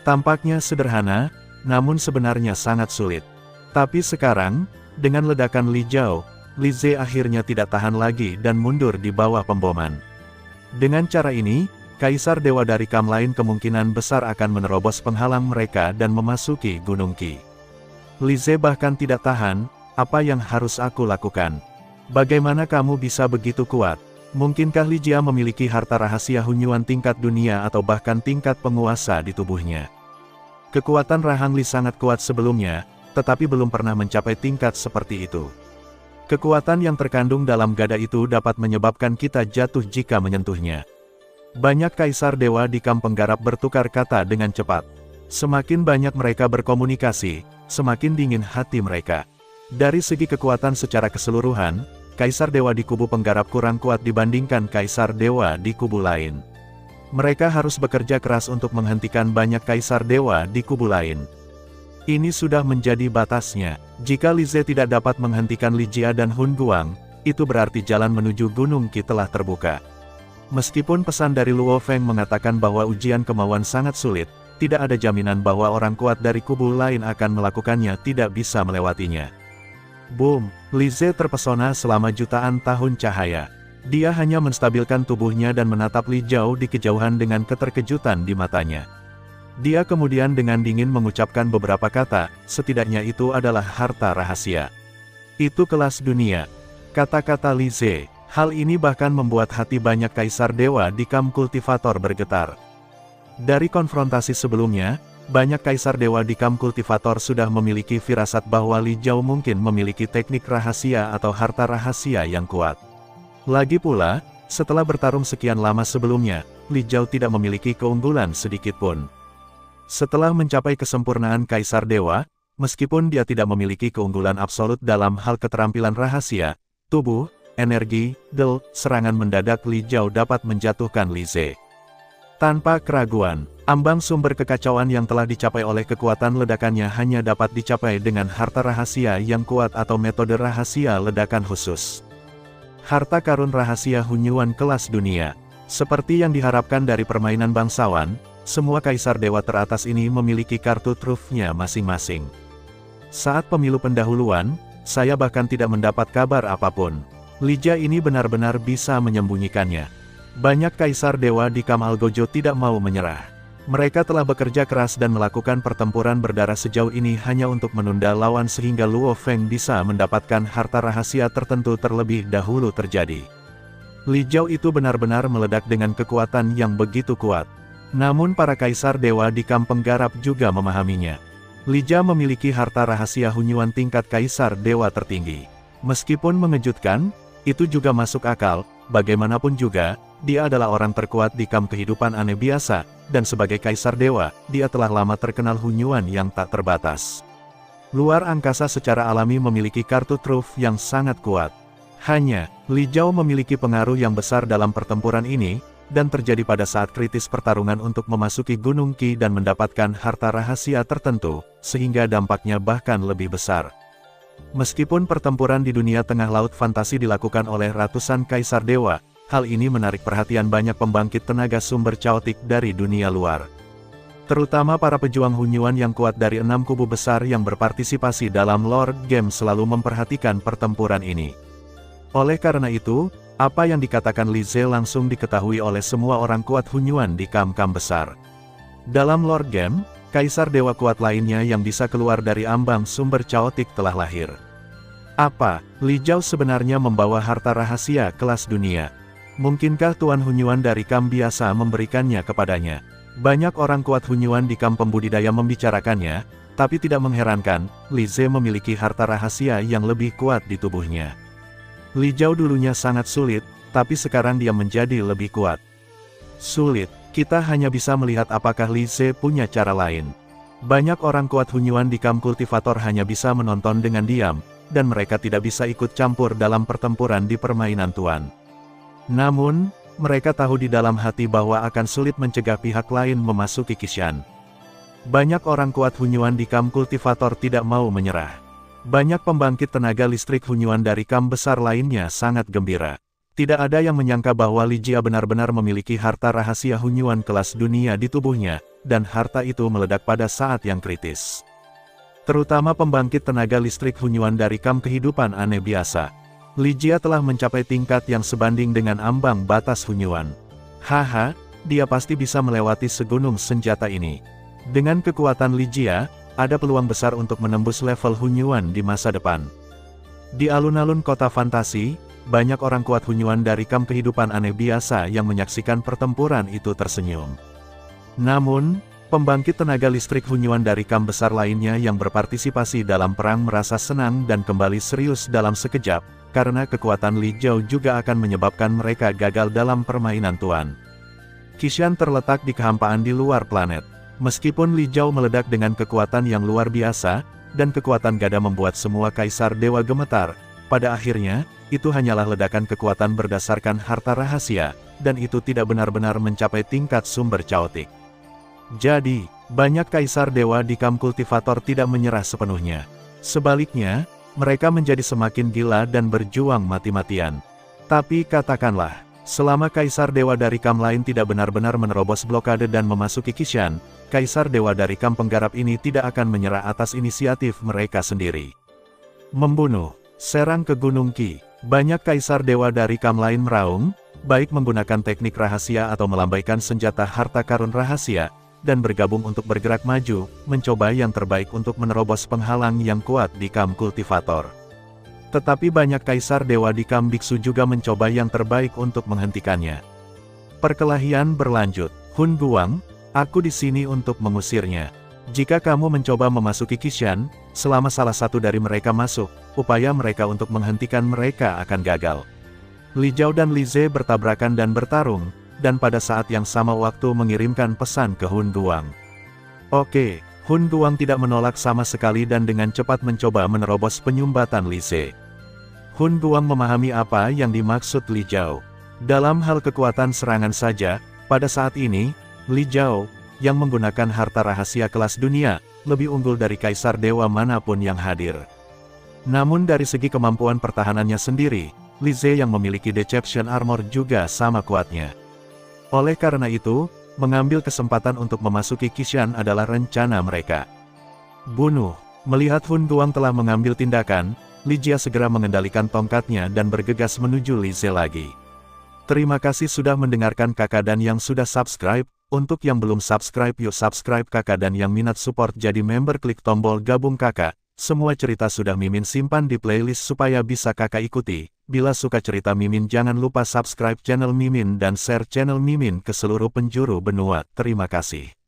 S1: Tampaknya sederhana, namun sebenarnya sangat sulit. Tapi sekarang, dengan ledakan Li Zhao, Li Ze akhirnya tidak tahan lagi dan mundur di bawah pemboman. Dengan cara ini, kaisar dewa dari Kam lain kemungkinan besar akan menerobos penghalang mereka dan memasuki Gunung Qi. Li Ze bahkan tidak tahan, apa yang harus aku lakukan? Bagaimana kamu bisa begitu kuat? Mungkinkah Li Jia memiliki harta rahasia Hunyuan tingkat dunia atau bahkan tingkat penguasa di tubuhnya? Kekuatan Rahang Li sangat kuat sebelumnya, tetapi belum pernah mencapai tingkat seperti itu. Kekuatan yang terkandung dalam gada itu dapat menyebabkan kita jatuh jika menyentuhnya. Banyak kaisar dewa di Kam penggarap bertukar kata dengan cepat. Semakin banyak mereka berkomunikasi, semakin dingin hati mereka. Dari segi kekuatan secara keseluruhan, kaisar dewa di kubu penggarap kurang kuat dibandingkan kaisar dewa di kubu lain. Mereka harus bekerja keras untuk menghentikan banyak kaisar dewa di kubu lain. Ini sudah menjadi batasnya. Jika Li Ze tidak dapat menghentikan Li Jia dan Hun Guang, itu berarti jalan menuju Gunung Qi telah terbuka. Meskipun pesan dari Luo Feng mengatakan bahwa ujian kemauan sangat sulit, tidak ada jaminan bahwa orang kuat dari kubu lain akan melakukannya tidak bisa melewatinya. Boom! Li Ze terpesona selama jutaan tahun cahaya. Dia hanya menstabilkan tubuhnya dan menatap Li Zhao di kejauhan dengan keterkejutan di matanya. Dia kemudian dengan dingin mengucapkan beberapa kata, setidaknya itu adalah harta rahasia. Itu kelas dunia. Kata-kata Li Ze, hal ini bahkan membuat hati banyak kaisar dewa di Kam kultivator bergetar. Dari konfrontasi sebelumnya, banyak kaisar dewa di kamp kultivator sudah memiliki firasat bahwa Li Zhao mungkin memiliki teknik rahasia atau harta rahasia yang kuat. Lagi pula, setelah bertarung sekian lama sebelumnya, Li Zhao tidak memiliki keunggulan sedikitpun. Setelah mencapai kesempurnaan kaisar dewa, meskipun dia tidak memiliki keunggulan absolut dalam hal keterampilan rahasia, tubuh, energi, serangan mendadak Li Zhao dapat menjatuhkan Li Ze. Tanpa keraguan, ambang sumber kekacauan yang telah dicapai oleh kekuatan ledakannya hanya dapat dicapai dengan harta rahasia yang kuat atau metode rahasia ledakan khusus. Harta karun rahasia Hunyuan kelas dunia. Seperti yang diharapkan dari permainan bangsawan, semua kaisar dewa teratas ini memiliki kartu trufnya masing-masing. Saat pemilu pendahuluan, saya bahkan tidak mendapat kabar apapun. Li Zhao ini benar-benar bisa menyembunyikannya. Banyak kaisar dewa di kamp Algojo tidak mau menyerah. Mereka telah bekerja keras dan melakukan pertempuran berdarah sejauh ini hanya untuk menunda lawan sehingga Luo Feng bisa mendapatkan harta rahasia tertentu terlebih dahulu terjadi. Li Zhao itu benar-benar meledak dengan kekuatan yang begitu kuat. Namun para kaisar dewa di kamp penggarap juga memahaminya. Li Zhao memiliki harta rahasia Hunyuan tingkat kaisar dewa tertinggi. Meskipun mengejutkan, itu juga masuk akal, bagaimanapun juga, dia adalah orang terkuat di kamp kehidupan aneh biasa, dan sebagai kaisar dewa, dia telah lama terkenal Hunyuan yang tak terbatas. Luar angkasa secara alami memiliki kartu truf yang sangat kuat. Hanya, Li Zhao memiliki pengaruh yang besar dalam pertempuran ini, dan terjadi pada saat kritis pertarungan untuk memasuki Gunung Qi dan mendapatkan harta rahasia tertentu, sehingga dampaknya bahkan lebih besar. Meskipun pertempuran di dunia tengah laut fantasi dilakukan oleh ratusan kaisar dewa, hal ini menarik perhatian banyak pembangkit tenaga sumber caotik dari dunia luar. Terutama para pejuang Hunyuan yang kuat dari 6 kubu besar yang berpartisipasi dalam Lord Game selalu memperhatikan pertempuran ini. Oleh karena itu, apa yang dikatakan Li Ze langsung diketahui oleh semua orang kuat Hunyuan di kamp-kamp besar. Dalam Lord Game, kaisar dewa kuat lainnya yang bisa keluar dari ambang sumber caotik telah lahir. Apa, Li Zhao sebenarnya membawa harta rahasia kelas dunia? Mungkinkah Tuan Hunyuan dari kamp biasa memberikannya kepadanya? Banyak orang kuat Hunyuan di kamp pembudidaya membicarakannya, tapi tidak mengherankan, Li Ze memiliki harta rahasia yang lebih kuat di tubuhnya. Li Zhao dulunya sangat sulit, tapi sekarang dia menjadi lebih kuat. Sulit, kita hanya bisa melihat apakah Li Ze punya cara lain. Banyak orang kuat Hunyuan di kamp kultivator hanya bisa menonton dengan diam, dan mereka tidak bisa ikut campur dalam pertempuran di permainan Tuan. Namun, mereka tahu di dalam hati bahwa akan sulit mencegah pihak lain memasuki Qishan. Banyak orang kuat Hunyuan di kamp kultivator tidak mau menyerah. Banyak pembangkit tenaga listrik Hunyuan dari kamp besar lainnya sangat gembira. Tidak ada yang menyangka bahwa Li Jia benar-benar memiliki harta rahasia Hunyuan kelas dunia di tubuhnya, dan harta itu meledak pada saat yang kritis. Terutama pembangkit tenaga listrik Hunyuan dari kamp kehidupan aneh biasa. Li Jia telah mencapai tingkat yang sebanding dengan ambang batas Hunyuan. Haha, dia pasti bisa melewati segunung senjata ini. Dengan kekuatan Li Jia, ada peluang besar untuk menembus level Hunyuan di masa depan. Di alun-alun kota fantasi, banyak orang kuat Hunyuan dari kamp kehidupan aneh biasa yang menyaksikan pertempuran itu tersenyum. Namun, pembangkit tenaga listrik Hunyuan dari kamp besar lainnya yang berpartisipasi dalam perang merasa senang dan kembali serius dalam sekejap, karena kekuatan Li Zhao juga akan menyebabkan mereka gagal dalam permainan Tuan. Qishan terletak di kehampaan di luar planet. Meskipun Li Zhao meledak dengan kekuatan yang luar biasa, dan kekuatan gada membuat semua kaisar dewa gemetar, pada akhirnya, itu hanyalah ledakan kekuatan berdasarkan harta rahasia, dan itu tidak benar-benar mencapai tingkat sumber caotik. Jadi, banyak kaisar dewa di kamp kultivator tidak menyerah sepenuhnya. Sebaliknya, mereka menjadi semakin gila dan berjuang mati-matian. Tapi katakanlah, selama kaisar dewa dari kamp lain tidak benar-benar menerobos blokade dan memasuki Qishan, kaisar dewa dari kamp penggarap ini tidak akan menyerah atas inisiatif mereka sendiri. Membunuh, serang ke Gunung Qi. Banyak kaisar dewa dari kamp lain meraung, baik menggunakan teknik rahasia atau melambaikan senjata harta karun rahasia, dan bergabung untuk bergerak maju, mencoba yang terbaik untuk menerobos penghalang yang kuat di kamp kultivator. Tetapi banyak kaisar dewa di kamp biksu juga mencoba yang terbaik untuk menghentikannya. Perkelahian berlanjut. Hun Guang, Aku di sini untuk mengusirnya. Jika kamu mencoba memasuki Qixan, selama salah satu dari mereka masuk, upaya mereka untuk menghentikan mereka akan gagal. Li Zhao dan Li Ze bertabrakan dan bertarung, dan pada saat yang sama waktu mengirimkan pesan ke Hun Guang. Oke, Hun Guang tidak menolak sama sekali dan dengan cepat mencoba menerobos penyumbatan Li Ze. Hun Guang memahami apa yang dimaksud Li Zhao. Dalam hal kekuatan serangan saja, pada saat ini, Li Zhao, yang menggunakan harta rahasia kelas dunia, lebih unggul dari kaisar dewa manapun yang hadir. Namun dari segi kemampuan pertahanannya sendiri, Li Ze yang memiliki Deception Armor juga sama kuatnya. Oleh karena itu, mengambil kesempatan untuk memasuki Qixan adalah rencana mereka. Bunuh. Melihat Hun Guang telah mengambil tindakan, Li Jia segera mengendalikan tongkatnya dan bergegas menuju Li Ze lagi. Terima kasih sudah mendengarkan kakak dan yang sudah subscribe. Untuk yang belum subscribe yuk subscribe kakak dan yang minat support jadi member klik tombol gabung kakak. Semua cerita sudah Mimin simpan di playlist supaya bisa kakak ikuti. Bila suka cerita Mimin jangan lupa subscribe channel Mimin dan share channel Mimin ke seluruh penjuru benua. Terima kasih.